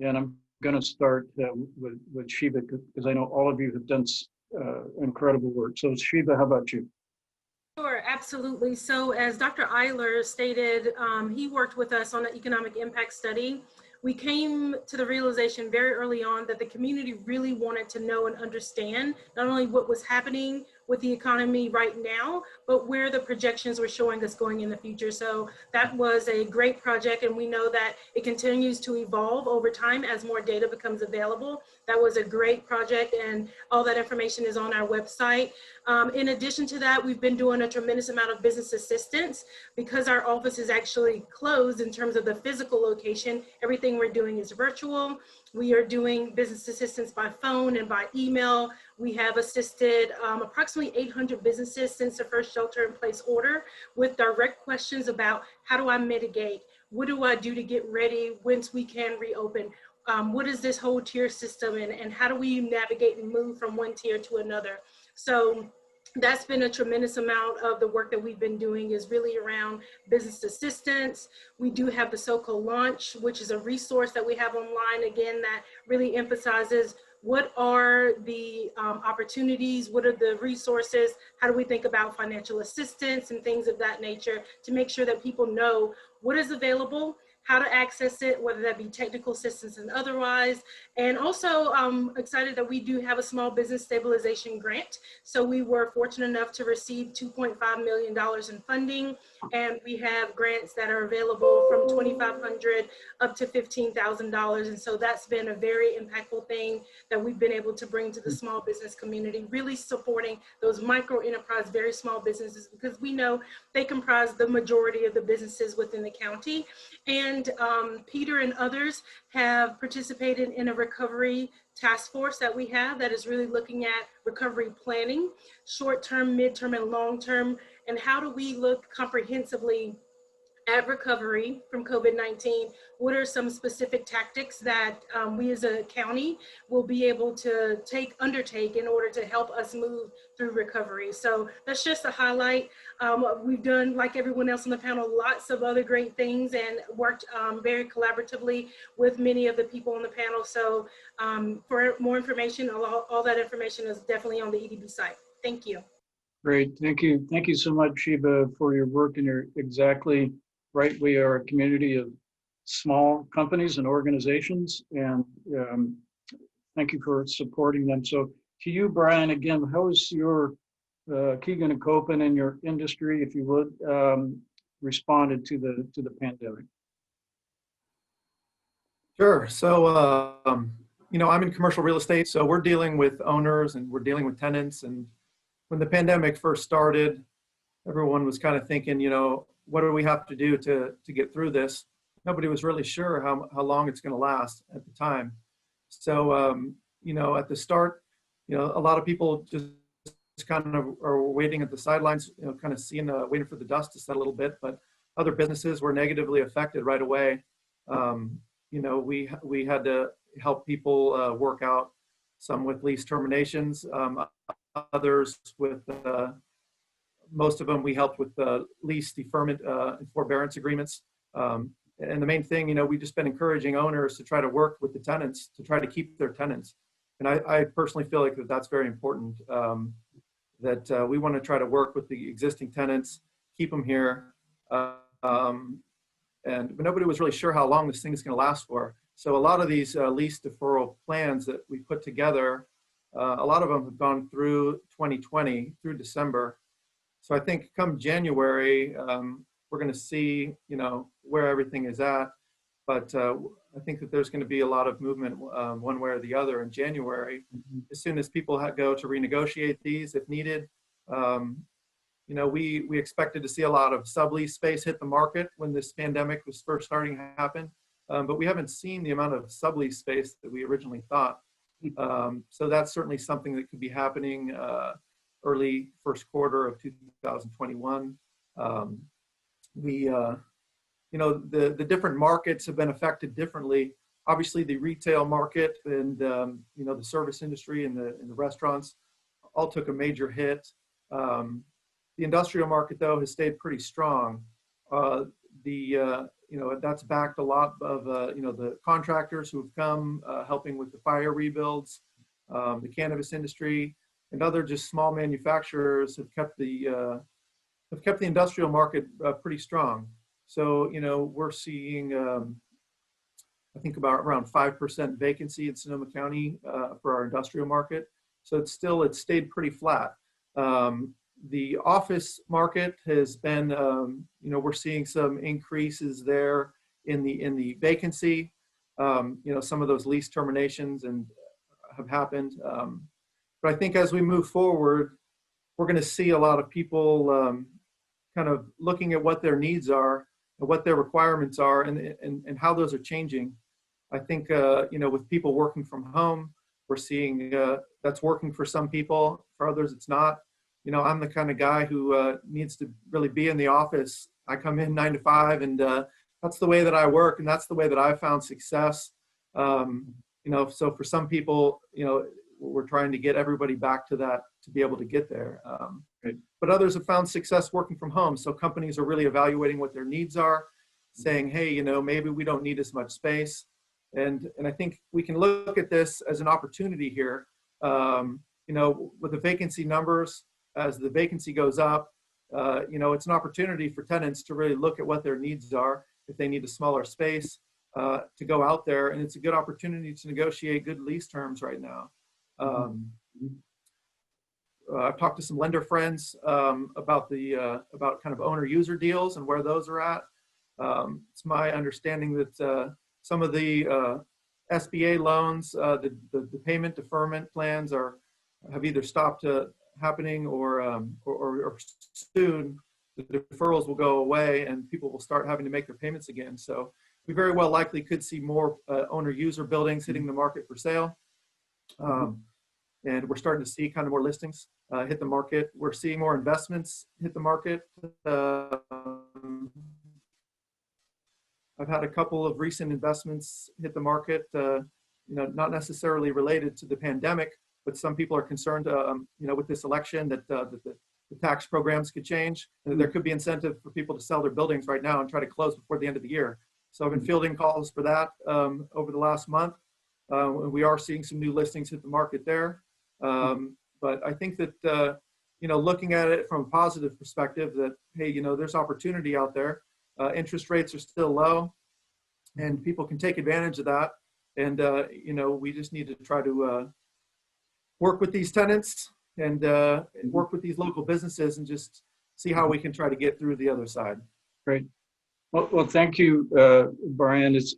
And I'm going to start with Sheba, because I know all of you have done incredible work. So Sheba, how about you? Sure, absolutely. So as Dr. Eyler stated, he worked with us on an economic impact study. We came to the realization very early on that the community really wanted to know and understand not only what was happening with the economy right now, but where the projections were showing us going in the future. So that was a great project, and we know that it continues to evolve over time as more data becomes available. That was a great project, and all that information is on our website. In addition to that, we've been doing a tremendous amount of business assistance because our office is actually closed in terms of the physical location. Everything we're doing is virtual. We are doing business assistance by phone and by email. We have assisted approximately 800 businesses since the first shelter-in-place order with direct questions about how do I mitigate? What do I do to get ready once we can reopen? What is this whole tier system, and how do we navigate and move from one tier to another? So that's been a tremendous amount of the work that we've been doing, is really around business assistance. We do have the so-called launch, which is a resource that we have online, again, that really emphasizes what are the opportunities, what are the resources, how do we think about financial assistance and things of that nature to make sure that people know what is available, how to access it, whether that be technical assistance and otherwise. And also I'm excited that we do have a small business stabilization grant. So we were fortunate enough to receive $2.5 million in funding, and we have grants that are available from $2,500 up to $15,000. And so that's been a very impactful thing that we've been able to bring to the small business community, really supporting those micro enterprise, very small businesses, because we know they comprise the majority of the businesses within the county. And Peter and others have participated in a recovery task force that we have that is really looking at recovery planning, short-term, mid-term, and long-term, and how do we look comprehensively at recovery from COVID-19? What are some specific tactics that we as a county will be able to undertake in order to help us move through recovery? So that's just a highlight. We've done, like everyone else on the panel, lots of other great things and worked very collaboratively with many of the people on the panel. So for more information, all that information is definitely on the EDB site. Thank you. Great, thank you. Thank you so much, Sheba, for your work, and you're exactly right. We are a community of small companies and organizations, and thank you for supporting them. So to you, Brian, again, how is your Keegan and Coppin and your industry, if you would, responded to the pandemic? Sure. So, I'm in commercial real estate, so we're dealing with owners and we're dealing with tenants. And when the pandemic first started, everyone was kind of thinking, what do we have to do to get through this? Nobody was really sure how long it's going to last at the time. So, at the start, a lot of people just kind of are waiting at the sidelines, kind of waiting for the dust to settle a little bit. But other businesses were negatively affected right away. We had to help people work out, some with lease terminations, others with most of them we helped with lease deferment and forbearance agreements. And the main thing, we've just been encouraging owners to try to work with the tenants to try to keep their tenants. And I personally feel like that's very important, that we want to try to work with the existing tenants, keep them here. But nobody was really sure how long this thing is going to last for. So a lot of these lease deferral plans that we put together, a lot of them have gone through 2020, through December. So I think come January, we're going to see, where everything is at. But I think that there's going to be a lot of movement one way or the other in January. As soon as people go to renegotiate these if needed. We expected to see a lot of sublease space hit the market when this pandemic was first starting to happen. But we haven't seen the amount of sublease space that we originally thought. So that's certainly something that could be happening early first quarter of 2021. The different markets have been affected differently. Obviously, the retail market and the service industry and the restaurants all took a major hit. The industrial market, though, has stayed pretty strong. That's backed a lot of the contractors who have come helping with the fire rebuilds, the cannabis industry, and other just small manufacturers have kept the industrial market pretty strong. So we're seeing I think about around 5% vacancy in Sonoma County for our industrial market. So it's stayed pretty flat. The office market has been, we're seeing some increases there in the vacancy. Some of those lease terminations have happened. But I think as we move forward, we're going to see a lot of people kind of looking at what their needs are and what their requirements are and how those are changing. I think, with people working from home, we're seeing that's working for some people. For others, it's not. I'm the kind of guy who needs to really be in the office. I come in 9 to 5 and that's the way that I work. And that's the way that I've found success. So for some people, we're trying to get everybody back to that to be able to get there. But others have found success working from home. So companies are really evaluating what their needs are, saying, hey, maybe we don't need as much space. And I think we can look at this as an opportunity here. With the vacancy numbers, as the vacancy goes up, it's an opportunity for tenants to really look at what their needs are. If they need a smaller space, to go out there, and it's a good opportunity to negotiate good lease terms right now. I've talked to some lender friends about kind of owner user deals and where those are at. It's my understanding that some of the SBA loans, the payment deferment plans have either stopped happening or soon the deferrals will go away and people will start having to make their payments again. So we very well likely could see more owner user buildings hitting the market for sale. And we're starting to see kind of more listings hit the market. We're seeing more investments hit the market. I've had a couple of recent investments hit the market, not necessarily related to the pandemic, but some people are concerned, with this election that the tax programs could change, and that there could be incentive for people to sell their buildings right now and try to close before the end of the year. So I've been fielding calls for that over the last month. We are seeing some new listings hit the market there. But I think that, looking at it from a positive perspective that, hey, there's opportunity out there. Interest rates are still low and people can take advantage of that. And, we just need to try to work with these tenants and work with these local businesses and just see how we can try to get through the other side. Great. Well, thank you, Brian. It's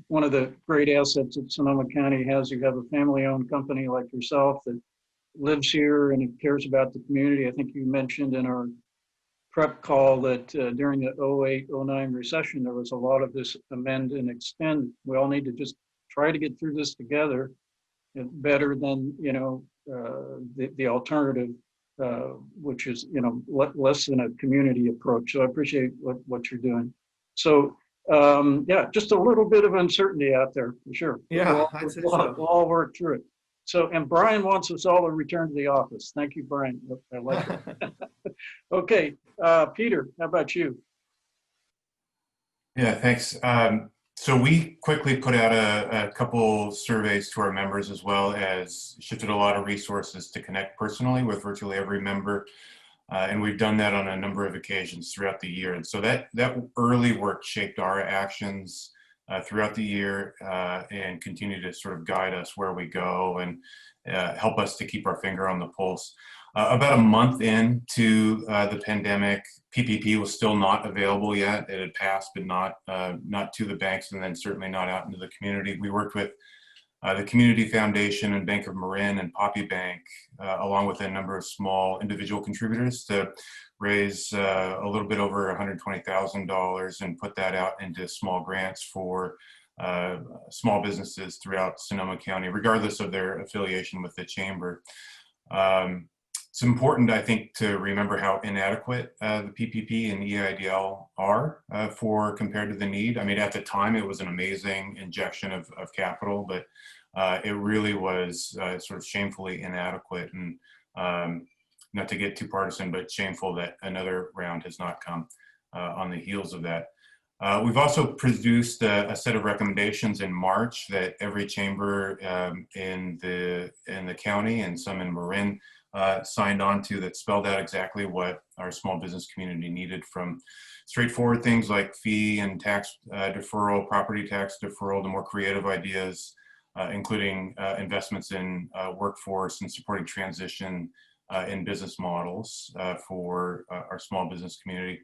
one of the great assets that Sonoma County has. You have a family-owned company like yourself that lives here and it cares about the community. I think you mentioned in our prep call that during the 08-09 recession, there was a lot of this amend and extend. We all need to just try to get through this together. Better than the alternative, which is less than a community approach. So I appreciate what you're doing. So yeah, just a little bit of uncertainty out there for sure. Yeah, I'd say so. We'll all work through it. So, and Brian wants us all to return to the office. Thank you, Brian. I like it. Okay, Peter, how about you? Yeah, thanks. So we quickly put out a couple surveys to our members, as well as shifted a lot of resources to connect personally with virtually every member. And we've done that on a number of occasions throughout the year. And so that early work shaped our actions throughout the year and continue to sort of guide us where we go and help us to keep our finger on the pulse. About a month into the pandemic, PPP was still not available yet. It had passed, but not to the banks, and then certainly not out into the community. We worked with the Community Foundation and Bank of Marin and Poppy Bank, along with a number of small individual contributors, to raise a little bit over $120,000 and put that out into small grants for small businesses throughout Sonoma County, regardless of their affiliation with the chamber. It's important, I think, to remember how inadequate the PPP and EIDL are compared to the need. I mean, at the time, it was an amazing injection of capital, but it really was sort of shamefully inadequate. And not to get too partisan, but shameful that another round has not come on the heels of that. We've also produced a set of recommendations in March that every chamber in the county and some in Marin signed on to, that spelled out exactly what our small business community needed, from straightforward things like fee and tax deferral, property tax deferral, to more creative ideas, including investments in workforce and supporting transition in business models for our small business community.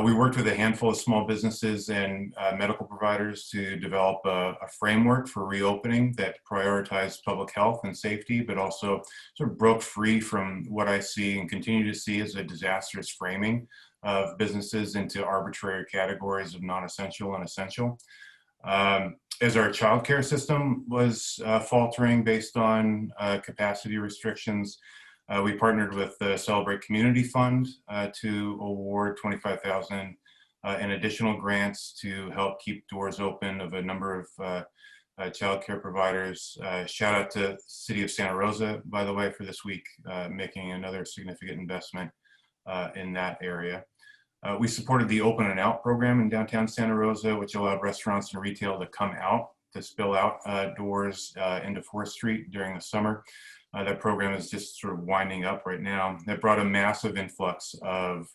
We worked with a handful of small businesses and medical providers to develop a framework for reopening that prioritized public health and safety, but also sort of broke free from what I see and continue to see as a disastrous framing of businesses into arbitrary categories of non-essential and essential. As our childcare system was faltering based on capacity restrictions, we partnered with the Celebrate Community Fund to award $25,000 in additional grants to help keep doors open of a number of childcare providers. Shout out to the City of Santa Rosa, by the way, for this week, making another significant investment in that area. We supported the Open and Out program in downtown Santa Rosa, which allowed restaurants and retail to come out, to spill out doors into 4th Street during the summer. That program is just sort of winding up right now. That brought a massive influx of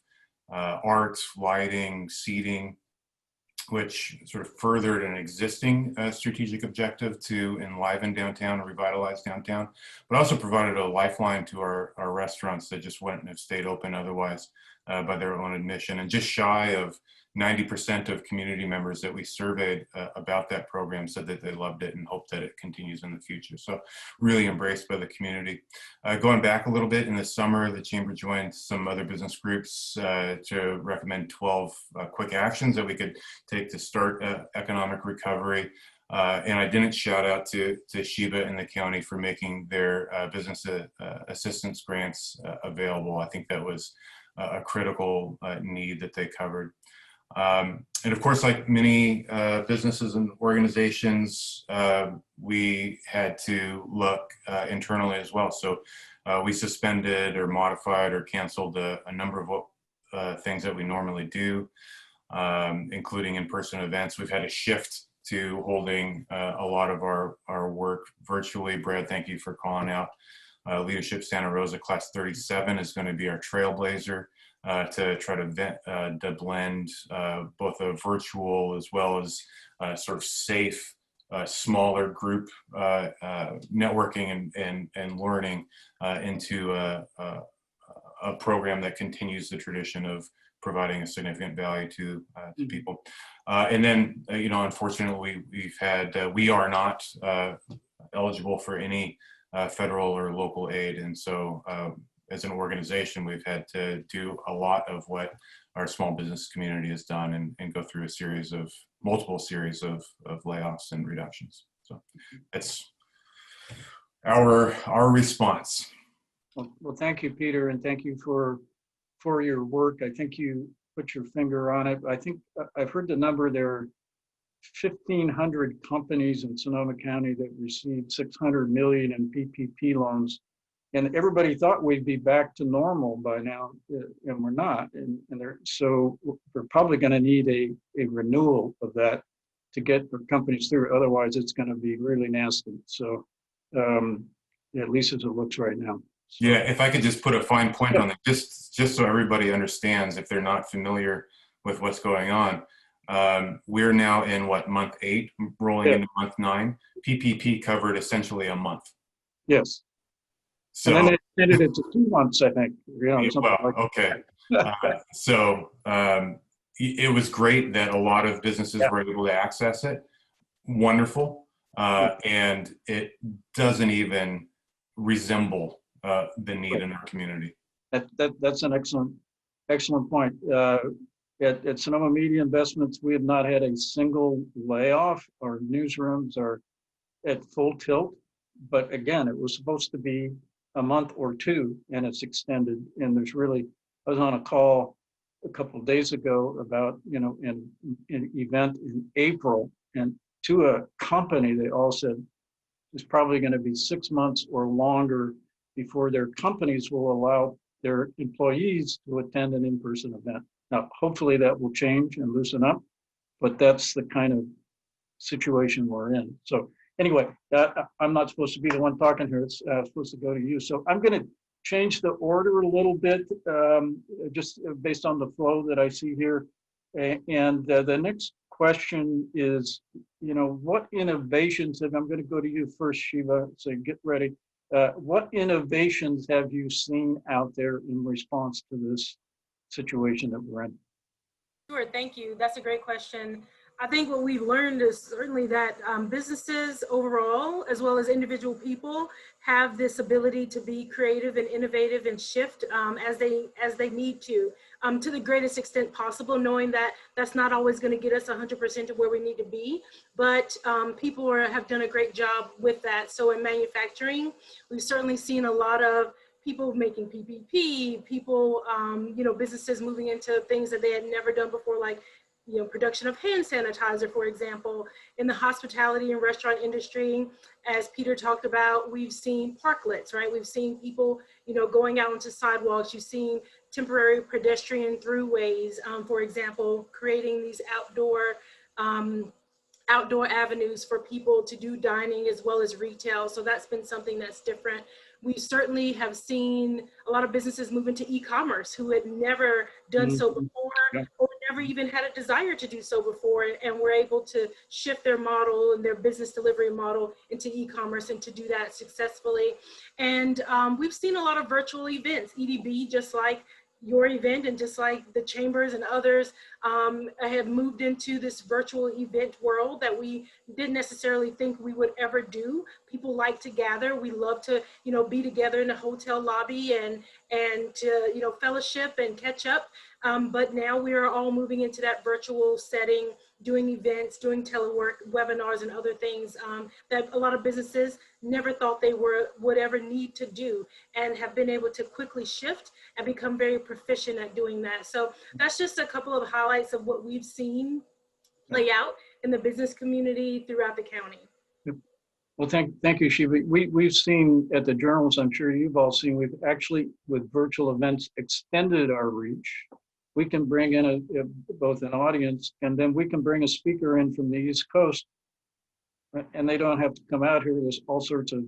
art, lighting, seating, which sort of furthered an existing strategic objective to enliven downtown, revitalize downtown, but also provided a lifeline to our restaurants that just wouldn't have stayed open otherwise by their own admission. And just shy of 90% of community members that we surveyed about that program said that they loved it and hope that it continues in the future. So really embraced by the community. Going back a little bit, in the summer, the Chamber joined some other business groups to recommend 12 quick actions that we could take to start economic recovery. And I didn't shout out to Sheba and the county for making their business assistance grants available. I think that was a critical need that they covered. And of course, like many businesses and organizations, we had to look internally as well. So we suspended or modified or canceled a number of things that we normally do, including in-person events. We've had a shift to holding a lot of our work virtually. Brad, thank you for calling out. Leadership Santa Rosa Class 37 is going to be our trailblazer to try to blend both a virtual as well as sort of safe, smaller group networking and learning into a program that continues the tradition of providing a significant value to people. And then, unfortunately, we are not eligible for any federal or local aid. And so as an organization, we've had to do a lot of what our small business community has done and go through multiple series of layoffs and reductions. So that's our response. Well, thank you, Peter, and thank you for your work. I think you put your finger on it. I think I've heard the number, there are 1,500 companies in Sonoma County that received $600 million in PPP loans. And everybody thought we'd be back to normal by now, and we're not. So we're probably going to need a renewal of that to get for companies through. Otherwise, it's going to be really nasty. So at least as it looks right now. So, yeah, if I could just put a fine point on it, just so everybody understands, if they're not familiar with what's going on. We're now in month 8, rolling into month 9. PPP covered essentially a month. Yes. So, and then they extended it to 2 months, I think. Okay. So it was great that a lot of businesses were able to access it. Wonderful. And it doesn't even resemble the need in our community. That's an excellent point. At Sonoma Media Investments, we have not had a single layoff. Our newsrooms are at full tilt. But again, it was supposed to be a month or 2, and it's extended. And I was on a call a couple of days ago about, an event in April, and to a company, they all said it's probably going to be 6 months or longer before their companies will allow their employees to attend an in-person event. Now, hopefully that will change and loosen up, but that's the kind of situation we're in. So anyway, I'm not supposed to be the one talking here. It's supposed to go to you. So I'm going to change the order a little bit, just based on the flow that I see here. And the next question is, what innovations, and I'm going to go to you first, Sheba, so get ready. What innovations have you seen out there in response to this situation that we're in? Sure, thank you. That's a great question. I think what we've learned is certainly that businesses overall, as well as individual people, have this ability to be creative and innovative and shift as they need to the greatest extent possible, knowing that that's not always going to get us 100% to where we need to be, but people have done a great job with that. So in manufacturing, we've certainly seen a lot of people making PPP, people, businesses moving into things that they had never done before, like production of hand sanitizer, for example. In the hospitality and restaurant industry, as Peter talked about, we've seen parklets, right? We've seen people, going out onto sidewalks. You've seen temporary pedestrian throughways, for example, creating these outdoor avenues for people to do dining as well as retail. So that's been something that's different. We certainly have seen a lot of businesses move into e-commerce who had never done so before, or never even had a desire to do so before, and were able to shift their model and their business delivery model into e-commerce and to do that successfully. And we've seen a lot of virtual events, EDB, just like your event and just like the chambers and others have moved into this virtual event world that we didn't necessarily think we would ever do. People like to gather. We love to, be together in a hotel lobby and to, fellowship and catch up. But now we are all moving into that virtual setting, doing events, doing telework, webinars, and other things that a lot of businesses never thought they would ever need to do, and have been able to quickly shift and become very proficient at doing that. So that's just a couple of highlights of what we've seen play out in the business community throughout the county. Well, thank you, Sheba. We've seen at the journals, I'm sure you've all seen, we've actually, with virtual events, extended our reach. We can bring in both an audience, and then we can bring a speaker in from the East Coast, and they don't have to come out here. There's all sorts of,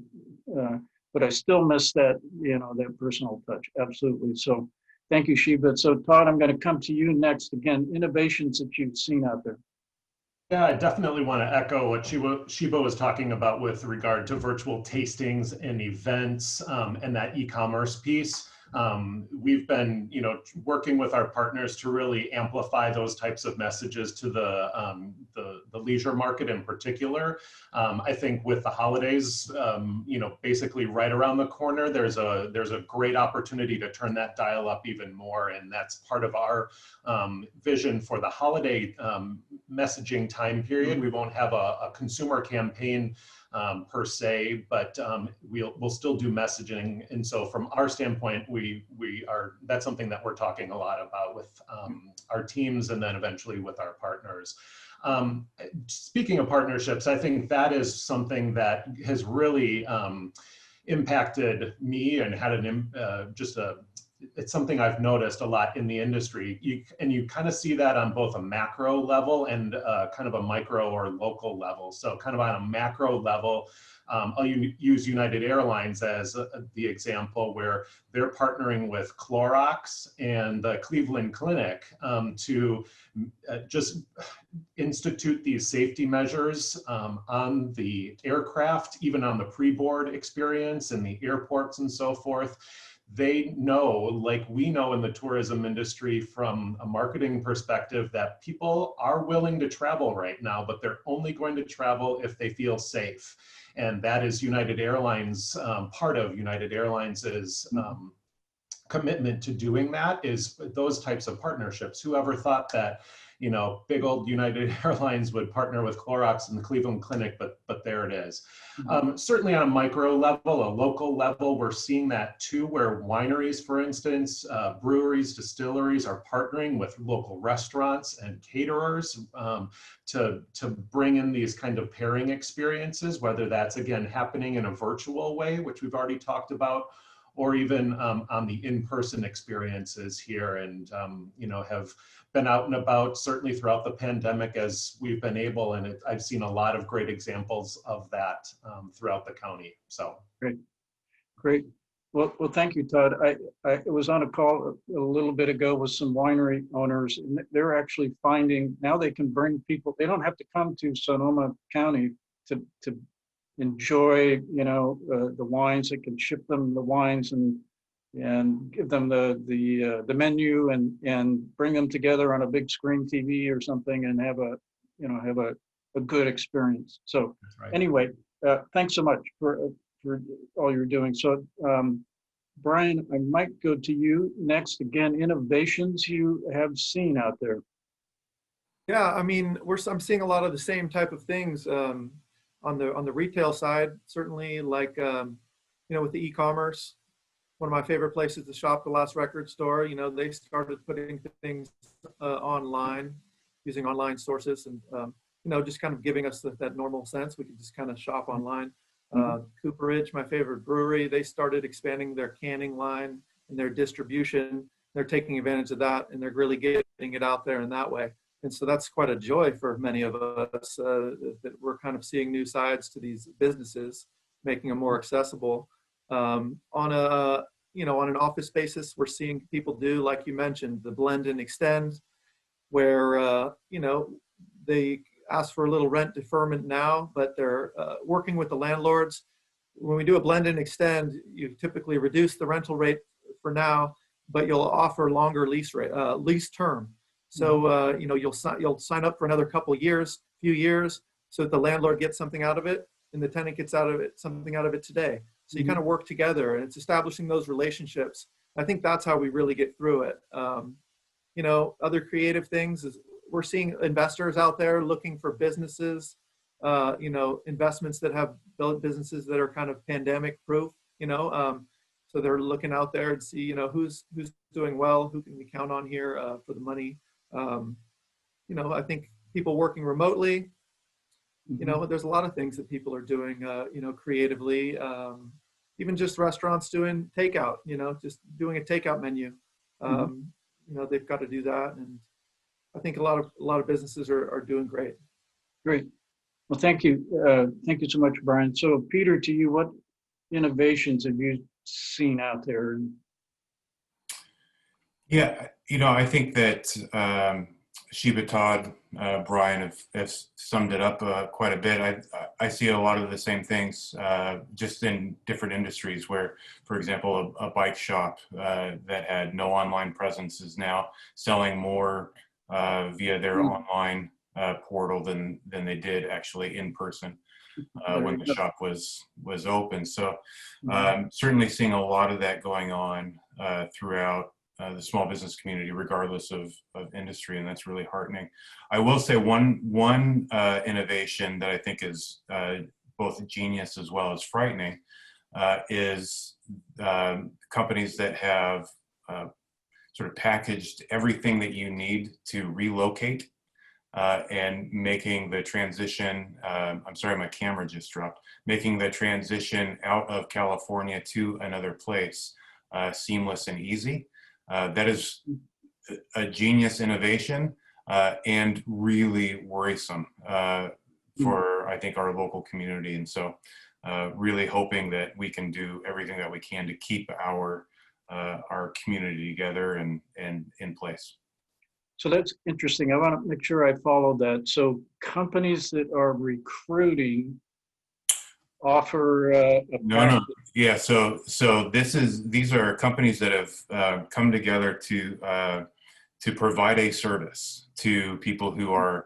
but I still miss that, that personal touch. Absolutely. So thank you, Sheba. So Todd, I'm going to come to you next. Again, innovations that you've seen out there. Yeah, I definitely want to echo what Sheba was talking about with regard to virtual tastings and events and that e-commerce piece. we've been, working with our partners to really amplify those types of messages to the leisure market in particular. I think with the holidays, basically right around the corner, there's a great opportunity to turn that dial up even more, and that's part of our vision for the holiday messaging time period. We won't have a consumer campaign per se, but we'll still do messaging. And so from our standpoint, that's something that we're talking a lot about with our teams and then eventually with our partners. Speaking of partnerships, I think that is something that has really impacted me and had it's something I've noticed a lot in the industry. You kind of see that on both a macro level and kind of a micro or local level. So kind of on a macro level, I'll use United Airlines as the example, where they're partnering with Clorox and the Cleveland Clinic to just institute these safety measures on the aircraft, even on the pre-board experience in the airports and so forth. They know, like we know in the tourism industry from a marketing perspective, that people are willing to travel right now, but they're only going to travel if they feel safe. And that is United Airlines, part of United Airlines' commitment to doing that is those types of partnerships. Whoever thought that, big old United Airlines would partner with Clorox and the Cleveland Clinic, but there it is. Certainly on a micro level, a local level, we're seeing that too, where wineries, for instance, breweries, distilleries are partnering with local restaurants and caterers to bring in these kind of pairing experiences, whether that's, again, happening in a virtual way, which we've already talked about, or even on the in-person experiences here, and have been out and about certainly throughout the pandemic as we've been able, and I've seen a lot of great examples of that throughout the county. So Great. Well, thank you, Todd. I was on a call a little bit ago with some winery owners, and they're actually finding now they can bring people. They don't have to come to Sonoma County to enjoy, the wines. They can ship them the wines and give them the menu and bring them together on a big screen TV or something and have a good experience. So right. Anyway, thanks so much for all you're doing. So Brian, I might go to you next. Again, innovations you have seen out there. Yeah, I mean, I'm seeing a lot of the same type of things on the retail side. Certainly, like with the e-commerce. One of my favorite places to shop, the Last Record Store. They started putting things online, using online sources, and just kind of giving us that normal sense. We could just kind of shop online. Cooperage, my favorite brewery, they started expanding their canning line and their distribution. They're taking advantage of that, and they're really getting it out there in that way. And so that's quite a joy for many of us that we're kind of seeing new sides to these businesses, making them more accessible. On an office basis, we're seeing people do, like you mentioned, the blend and extend, where they ask for a little rent deferment now, but they're working with the landlords. When we do a blend and extend, you typically reduce the rental rate for now, but you'll offer longer lease term. So you'll sign up for another few years, so that the landlord gets something out of it and the tenant gets something out of it today. So you kind of work together, and it's establishing those relationships. I think that's how we really get through it. Other creative things is we're seeing investors out there looking for businesses, investments that have built businesses that are kind of pandemic proof, so they're looking out there and see, who's doing well, who can we count on here for the money. I think people working remotely, there's a lot of things that people are doing, creatively. Even just restaurants doing takeout, just doing a takeout menu. They've got to do that, and I think a lot of businesses are doing great. Great. Well, thank you. Thank you so much, Brian. So Peter, to you, what innovations have you seen out there? Yeah, I think that Sheba, Todd, Brian have summed it up quite a bit. I see a lot of the same things, just in different industries where, for example, a bike shop that had no online presence is now selling more via their online portal than they did actually in person when the shop was open. So certainly seeing a lot of that going on throughout the small business community, regardless of industry, and that's really heartening. I will say one innovation that I think is both genius as well as frightening is companies that have sort of packaged everything that you need to relocate and making the transition, I'm sorry, my camera just dropped, making the transition out of California to another place seamless and easy. That is a genius innovation and really worrisome for, I think, our local community. And so really hoping that we can do everything that we can to keep our community together and in place. So that's interesting. I want to make sure I follow that. So companies that are recruiting offer a No. Yeah. So these are companies that have come together to provide a service to people who are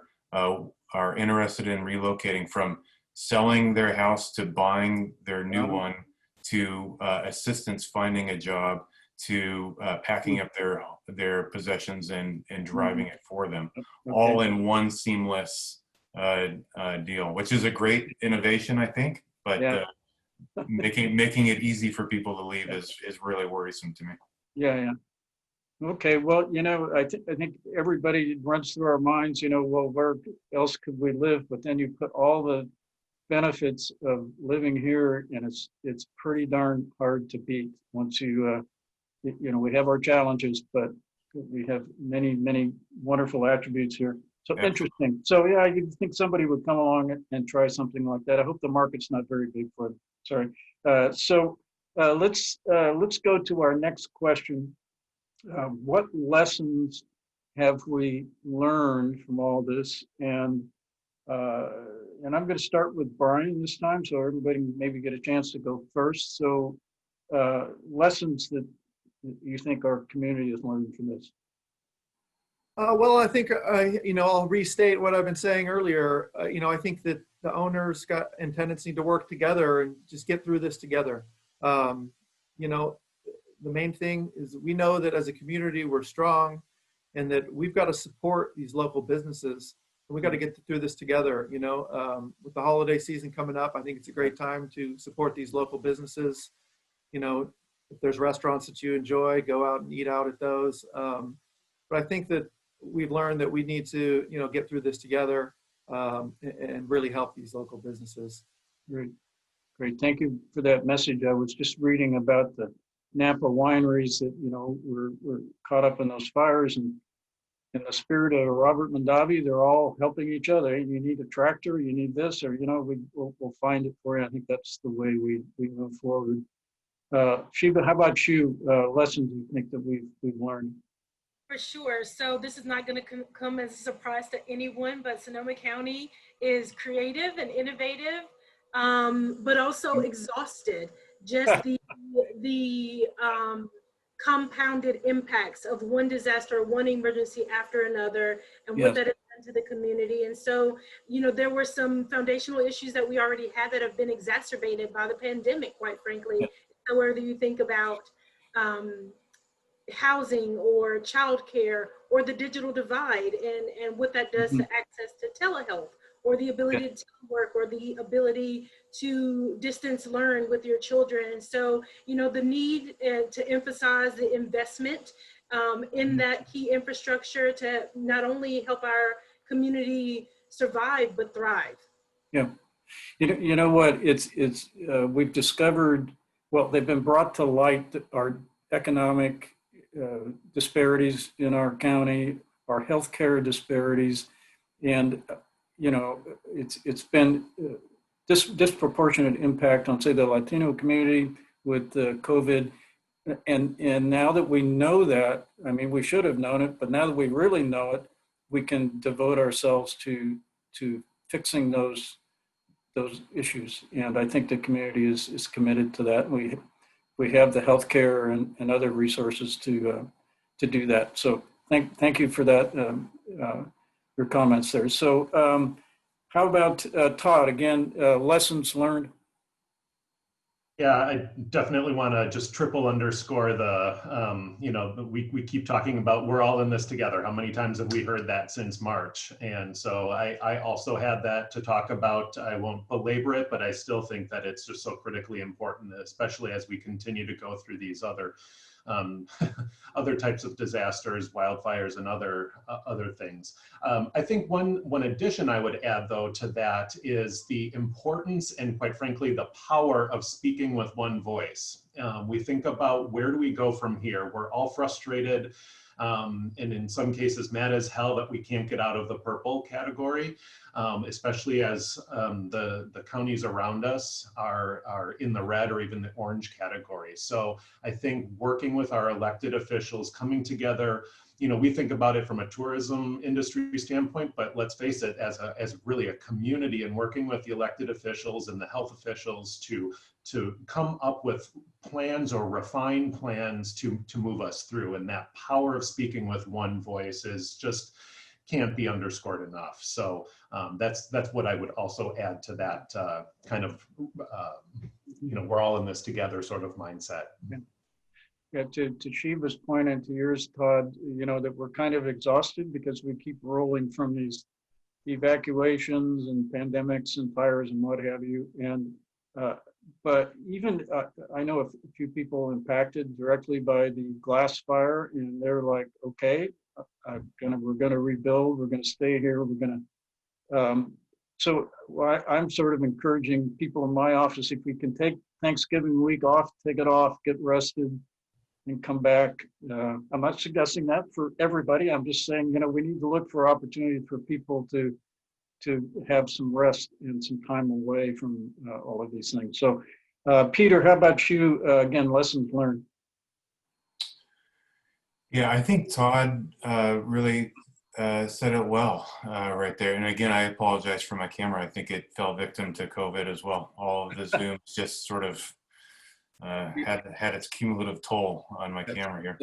interested in relocating, from selling their house to buying their new one, to assistance finding a job, to packing up their possessions and driving it for them, all in one seamless deal, which is a great innovation, I think. But making it easy for people to leave is really worrisome to me. Yeah. Okay. Well, I think everybody runs through our minds, well, where else could we live? But then you put all the benefits of living here, and it's pretty darn hard to beat once you, we have our challenges, but we have many, many wonderful attributes here. So interesting. So yeah, you'd think somebody would come along and try something like that. I hope the market's not very big for them. Sorry. Let's go to our next question. What lessons have we learned from all this? And I'm going to start with Brian this time, so everybody maybe get a chance to go first. So lessons that you think our community has learned from this? Well, I think, I'll restate what I've been saying earlier. I think that the owners and tenants need to work together and just get through this together. The main thing is we know that as a community, we're strong and that we've got to support these local businesses. And we got to get through this together. With the holiday season coming up, I think it's a great time to support these local businesses. If there's restaurants that you enjoy, go out and eat out at those. But I think that we've learned that we need to, get through this together and really help these local businesses. Great. Thank you for that message. I was just reading about the Napa wineries that, were caught up in those fires, and in the spirit of Robert Mondavi, they're all helping each other. You need a tractor, you need this, or, we'll find it for you. I think that's the way we move forward. Sheba, how about you? Lessons you think that we've learned? For sure. So this is not going to come as a surprise to anyone, but Sonoma County is creative and innovative, but also exhausted. Just the compounded impacts of one disaster, one emergency after another, and what that has done to the community. And so, there were some foundational issues that we already had that have been exacerbated by the pandemic, quite frankly. So whether you think about housing or childcare or the digital divide and what that does to access to telehealth, or the ability to work, or the ability to distance learn with your children. And so, the need to emphasize the investment in that key infrastructure to not only help our community survive, but thrive. Yeah. You know what, we've discovered, well, they've been brought to light, that our economic disparities in our county, our healthcare disparities, and it's been disproportionate impact on, say, the Latino community with COVID. And now that we know that, I mean, we should have known it, but now that we really know it, we can devote ourselves to fixing those those issues. And I think the community is committed to that. We have the healthcare and other resources to do that. So thank you for that, your comments there. So how about Todd, again, lessons learned? Yeah, I definitely want to just triple underscore we keep talking about we're all in this together. How many times have we heard that since March? And so I also had that to talk about. I won't belabor it, but I still think that it's just so critically important, especially as we continue to go through these other other types of disasters, wildfires, and other things. I think one addition I would add, though, to that is the importance and, quite frankly, the power of speaking with one voice. We think about where do we go from here? We're all frustrated, and in some cases mad as hell that we can't get out of the purple category, especially as the counties around us are in the red or even the orange category. So I think working with our elected officials, coming together, we think about it from a tourism industry standpoint, but let's face it, as really a community, and working with the elected officials and the health officials to come up with plans or refine plans to move us through. And that power of speaking with one voice is just can't be underscored enough. So that's what I would also add to that we're all in this together sort of mindset. Yeah, to Sheba's point and to yours, Todd, that we're kind of exhausted because we keep rolling from these evacuations and pandemics and fires and what have you. And but even I know a few people impacted directly by the glass fire, and they're like, okay, we're gonna rebuild, we're gonna stay here, we're gonna. So I'm sort of encouraging people in my office, if we can take Thanksgiving week off, take it off, get rested, and come back. I'm not suggesting that for everybody. I'm just saying, we need to look for opportunities for people to have some rest and some time away from all of these things. So, Peter, how about you? Again, lessons learned. Yeah, I think Todd really said it well right there. And again, I apologize for my camera. I think it fell victim to COVID as well. All of the Zooms just sort of had its cumulative toll on my camera here.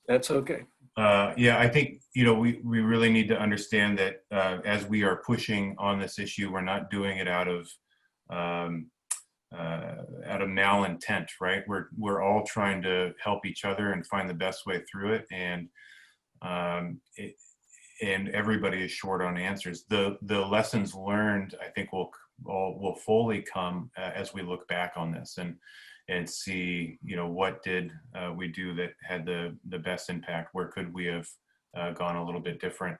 That's okay. Yeah, I think we really need to understand that as we are pushing on this issue, we're not doing it out of malintent, right? We're all trying to help each other and find the best way through it, and everybody is short on answers. The lessons learned, I think, will fully come as we look back on this and see, what did we do that had the best impact? Where could we have gone a little bit different?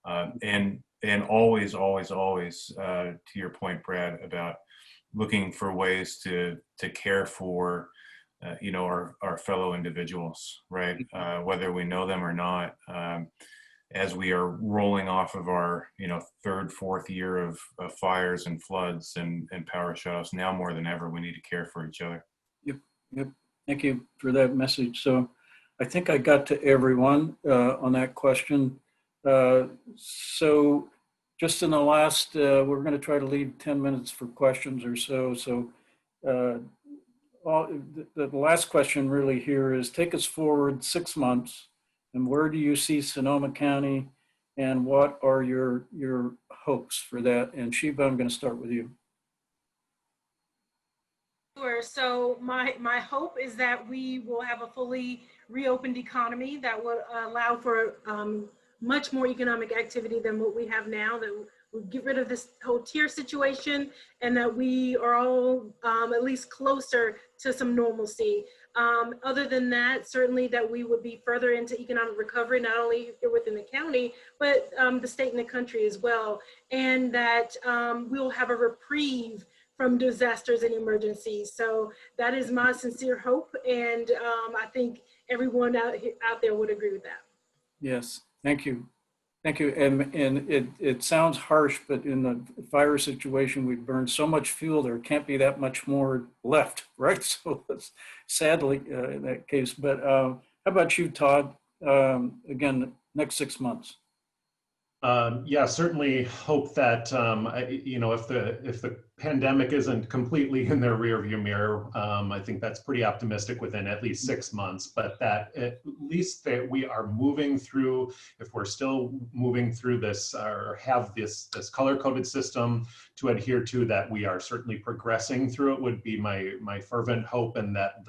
And always, to your point, Brad, about looking for ways to care for, our fellow individuals, right? Whether we know them or not. As we are rolling off of our, third, fourth year of fires and floods and power shutoffs, now more than ever, we need to care for each other. Yep. Thank you for that message. So I think I got to everyone on that question. So just in the last, we're going to try to leave 10 minutes for questions or so. So the last question really here is, take us forward 6 months, and where do you see Sonoma County, and what are your hopes for that? And Sheba, I'm going to start with you. Sure. So my hope is that we will have a fully reopened economy that will allow for much more economic activity than what we have now, that we'll get rid of this whole tier situation, and that we are all at least closer to some normalcy. Other than that, certainly that we would be further into economic recovery, not only here within the county, but the state and the country as well. And that we'll have a reprieve from disasters and emergencies. So that is my sincere hope. And I think everyone out there would agree with that. Yes, thank you. Thank you. And it sounds harsh, but in the fire situation, we've burned so much fuel, there can't be that much more left, right? So that's sadly in that case. But how about you, Todd? Again, next 6 months. Yeah, certainly hope that if the pandemic isn't completely in their rearview mirror. I think that's pretty optimistic within at least 6 months, but that at least that we are moving through, if we're still moving through this or have this color-coded system to adhere to, that we are certainly progressing through it would be my fervent hope, and that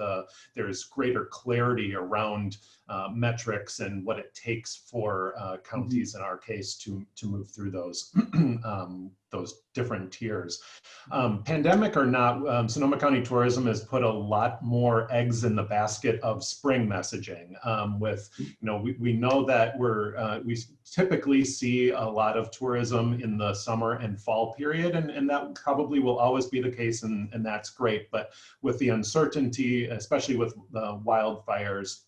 there's greater clarity around metrics and what it takes for counties in our case to move through those different tiers. Pandemic or not, Sonoma County Tourism has put a lot more eggs in the basket of spring messaging. We know that we typically see a lot of tourism in the summer and fall period, and that probably will always be the case, and that's great. But with the uncertainty, especially with the wildfires,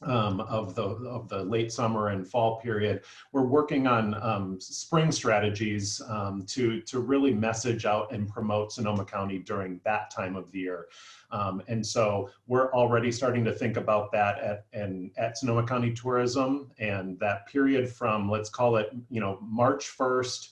of the late summer and fall period, we're working on spring strategies to really message out and promote Sonoma County during that time of the year. And so we're already starting to think about that at Sonoma County Tourism, and that period from, let's call it, March 1st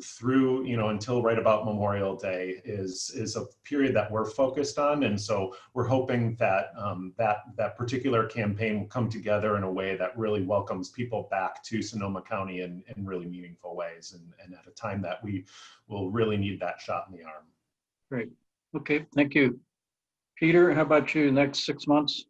through, until right about Memorial Day is a period that we're focused on. And so we're hoping that that particular campaign will come together in a way that really welcomes people back to Sonoma County in really meaningful ways, and at a time that we will really need that shot in the arm. Great. Okay, thank you. Peter, how about you, next 6 months?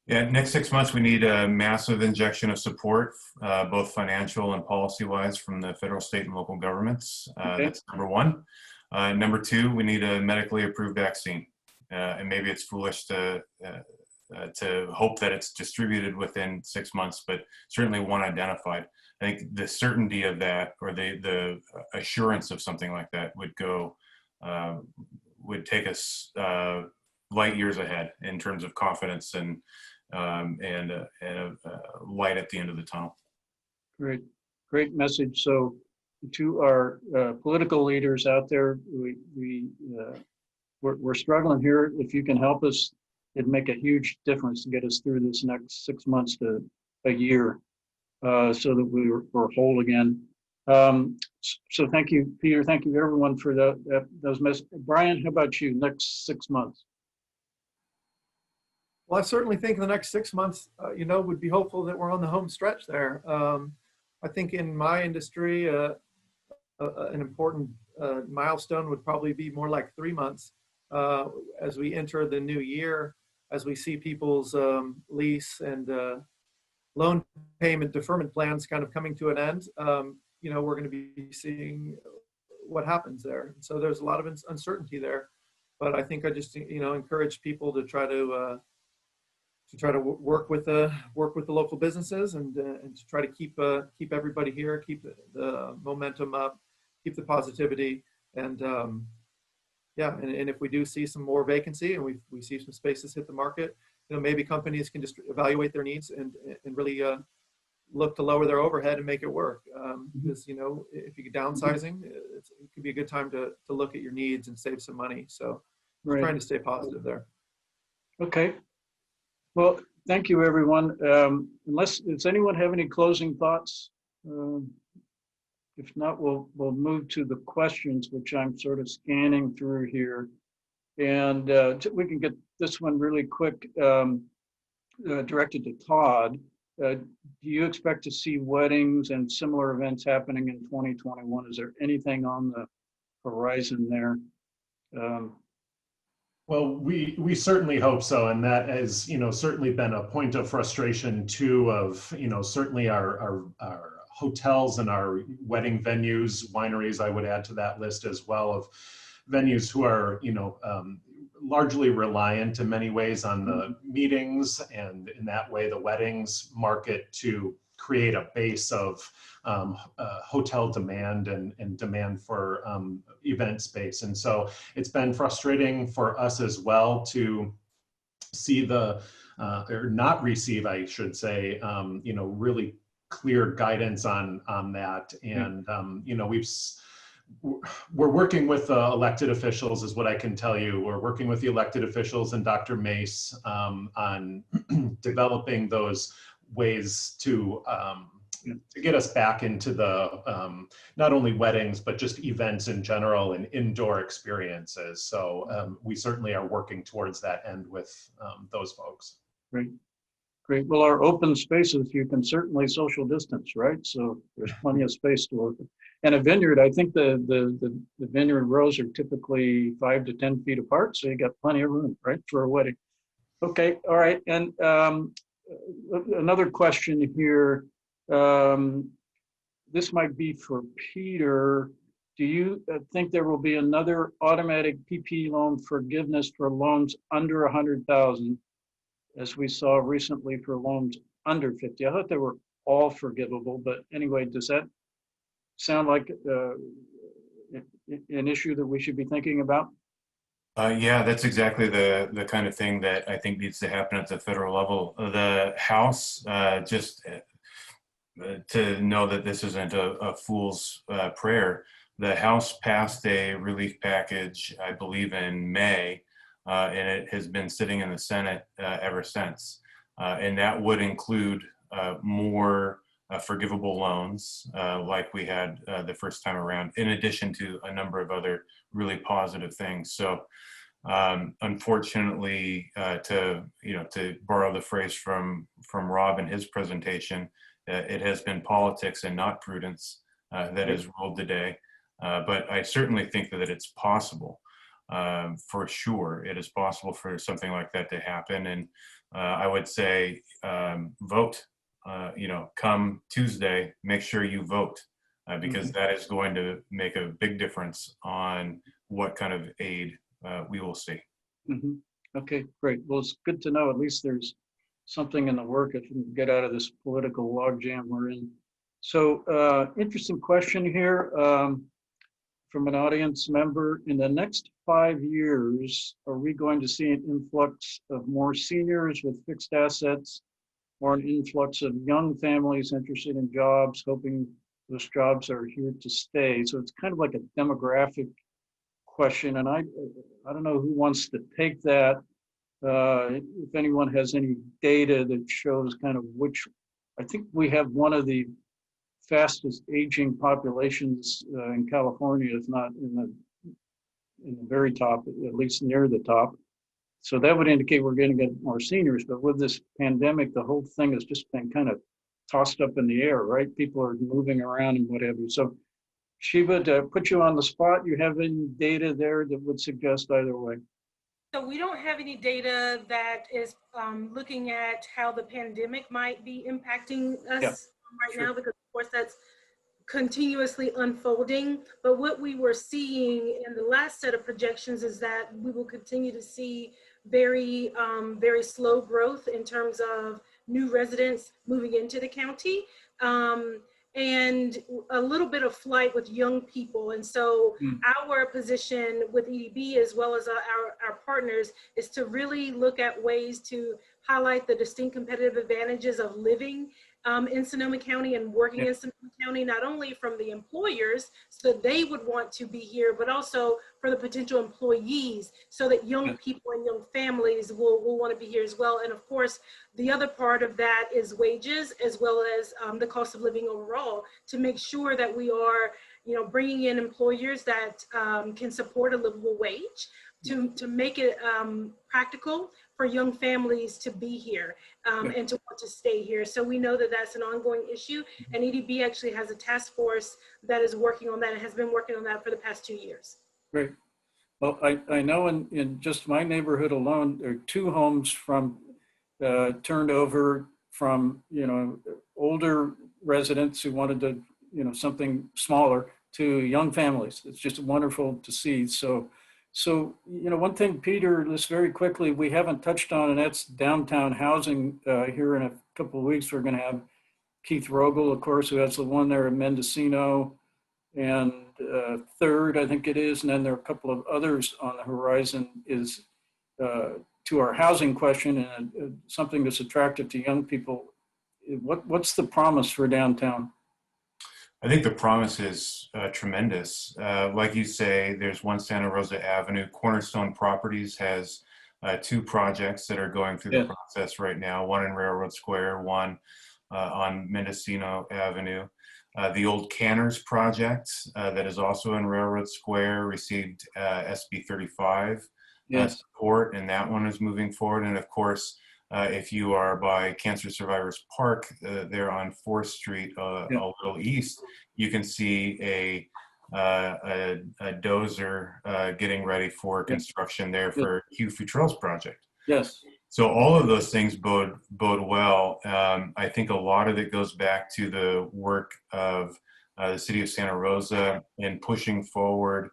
Yeah, next 6 months, we need a massive injection of support, both financial and policy-wise, from the federal, state, and local governments. Okay. That's number one. Number two, we need a medically approved vaccine. And maybe it's foolish to hope that it's distributed within 6 months, but certainly one identified. I think the certainty of that, or the assurance of something like that, would take us light years ahead in terms of confidence and a light at the end of the tunnel. Great message. So to our political leaders out there, we're struggling here. If you can help us, it'd make a huge difference to get us through this next 6 months to a year, so that we're whole again. So thank you, Peter. Thank you, everyone, for those messages. Brian, how about you, next 6 months? Well, I certainly think the next 6 months, would be hopeful that we're on the home stretch there. I think in my industry, an important milestone would probably be more like 3 months as we enter the new year, as we see people's lease and loan payment deferment plans kind of coming to an end. We're going to be seeing what happens there. And so there's a lot of uncertainty there, but I think I just encourage people to try to work with the local businesses and to try to keep everybody here, keep the momentum up, keep the positivity, and and if we do see some more vacancy and we see some spaces hit the market, maybe companies can just evaluate their needs and really look to lower their overhead and make it work. Because if you get downsizing, it could be a good time to look at your needs and save some money. So we're trying to stay positive there. Okay. Well, thank you, everyone. Does anyone have any closing thoughts? If not, we'll move to the questions, which I'm sort of scanning through here. And we can get this one really quick, directed to Todd. Do you expect to see weddings and similar events happening in 2021? Is there anything on the horizon there? Well, we certainly hope so, and that has certainly been a point of frustration too. Of certainly our hotels and our wedding venues, wineries, I would add to that list as well, of venues who are largely reliant in many ways on the meetings, and in that way the weddings market to create a base of hotel demand and demand for event space. And so it's been frustrating for us as well to see or not receive, I should say, really clear guidance on that. And we're working with elected officials, is what I can tell you. We're working with the elected officials and Dr. Mace on developing those ways to to get us back into the not only weddings, but just events in general and indoor experiences. So we certainly are working towards that end with those folks. Great. Great. Well, our open spaces, you can certainly social distance, right? So there's plenty of space to work with. And a vineyard, I think the vineyard rows are typically 5 to 10 feet apart. So you got plenty of room, right, for a wedding. Okay. All right. And another question here. This might be for Peter. Do you think there will be another automatic PPP loan forgiveness for loans under 100,000, as we saw recently for loans under 50? I thought they were all forgivable, but anyway, does that sound like an issue that we should be thinking about? Yeah, that's exactly the kind of thing that I think needs to happen at the federal level. The House, just to know that this isn't a fool's prayer, the House passed a relief package, I believe in May, and it has been sitting in the Senate ever since. And that would include more forgivable loans like we had the first time around, in addition to a number of other really positive things. So unfortunately, to borrow the phrase from Rob in his presentation, it has been politics and not prudence that has ruled the day. But I certainly think that it's possible. For sure, it is possible for something like that to happen. And I would say vote. Come Tuesday, make sure you vote because that is going to make a big difference on what kind of aid we will see. Okay, great. Well, it's good to know at least there's something in the work if we can get out of this political logjam we're in. So interesting question here from an audience member. In the next 5 years, are we going to see an influx of more seniors with fixed assets, or an influx of young families interested in jobs, hoping those jobs are here to stay? So it's kind of like a demographic question, and I don't know who wants to take that. If anyone has any data that shows kind of which, I think we have one of the fastest aging populations in California, if not in the very top, at least near the top. So that would indicate we're going to get more seniors. But with this pandemic, the whole thing has just been kind of tossed up in the air, right? People are moving around and what have you. So Sheba, to put you on the spot, you have any data there that would suggest either way? So we don't have any data that is looking at how the pandemic might be impacting us now, because of course that's continuously unfolding. But what we were seeing in the last set of projections is that we will continue to see very slow growth in terms of new residents moving into the county, and a little bit of flight with young people. And so our position with EDB, as well as our partners, is to really look at ways to highlight the distinct competitive advantages of living in Sonoma County and working in Sonoma County, not only from the employers so that they would want to be here, but also for the potential employees so that young people and young families will want to be here as well. And of course, the other part of that is wages, as well as the cost of living overall, to make sure that we are, bringing in employers that can support a livable wage, to make it practical for young families to be here and to want to stay here. So we know that that's an ongoing issue, and EDB actually has a task force that is working on that and has been working on that for the past 2 years. Great. Well, I know in just my neighborhood alone, there are 2 homes from turned over from, older residents who wanted to, something smaller, to young families. It's just wonderful to see. So, one thing, Peter, just very quickly, we haven't touched on, and that's downtown housing. Here in a couple of weeks, we're going to have Keith Rogel, of course, who has the one there in Mendocino, and Third, I think it is, and then there are a couple of others on the horizon, is to our housing question and something that's attractive to young people. What's the promise for downtown? I think the promise is tremendous. Like you say, there's one Santa Rosa Avenue. Cornerstone Properties has 2 projects that are going through the process right now, one in Railroad Square, one on Mendocino Avenue. The old Canners project that is also in Railroad Square received SB 35 Yes. support, and that one is moving forward. And of course, if you are by Cancer Survivors Park, there on 4th Street, a little east, you can see a dozer getting ready for construction there for Hugh Futrell's project. Yes. So all of those things bode well. I think a lot of it goes back to the work of the city of Santa Rosa in pushing forward,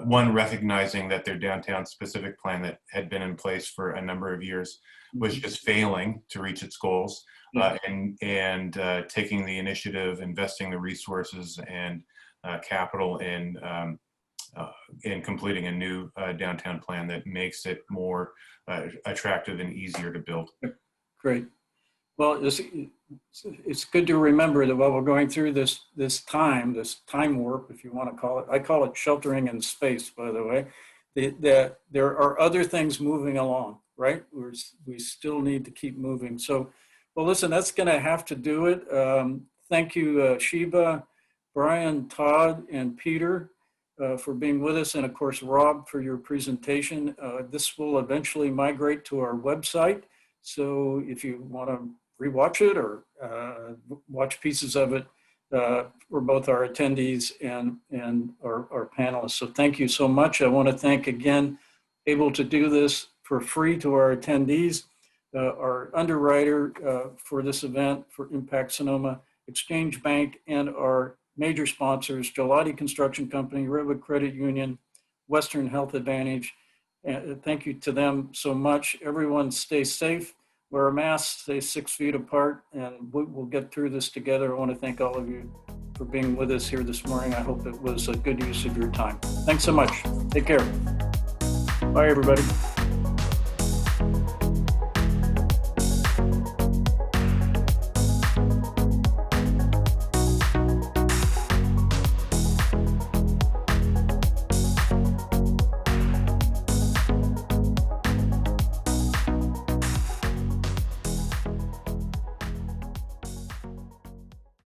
one, recognizing that their downtown specific plan that had been in place for a number of years was just failing to reach its goals, and taking the initiative, investing the resources and capital in completing a new downtown plan that makes it more attractive and easier to build. Great. Well, it's good to remember that while we're going through this time warp, if you want to call it, I call it sheltering in space, by the way, that there are other things moving along, right? We still need to keep moving. So, well, listen, that's going to have to do it. Thank you, Sheba, Brian, Todd, and Peter for being with us, and of course, Rob, for your presentation. This will eventually migrate to our website. So if you want to rewatch it or watch pieces of it for both our attendees and our panelists. So thank you so much. I want to thank again, able to do this for free to our attendees, our underwriter for this event for Impact Sonoma, Exchange Bank, and our major sponsors, Gelati Construction Company, Redwood Credit Union, Western Health Advantage. And thank you to them so much. Everyone stay safe, wear a mask, stay 6 feet apart, and we'll get through this together. I want to thank all of you for being with us here this morning. I hope it was a good use of your time. Thanks so much. Take care. Bye, everybody.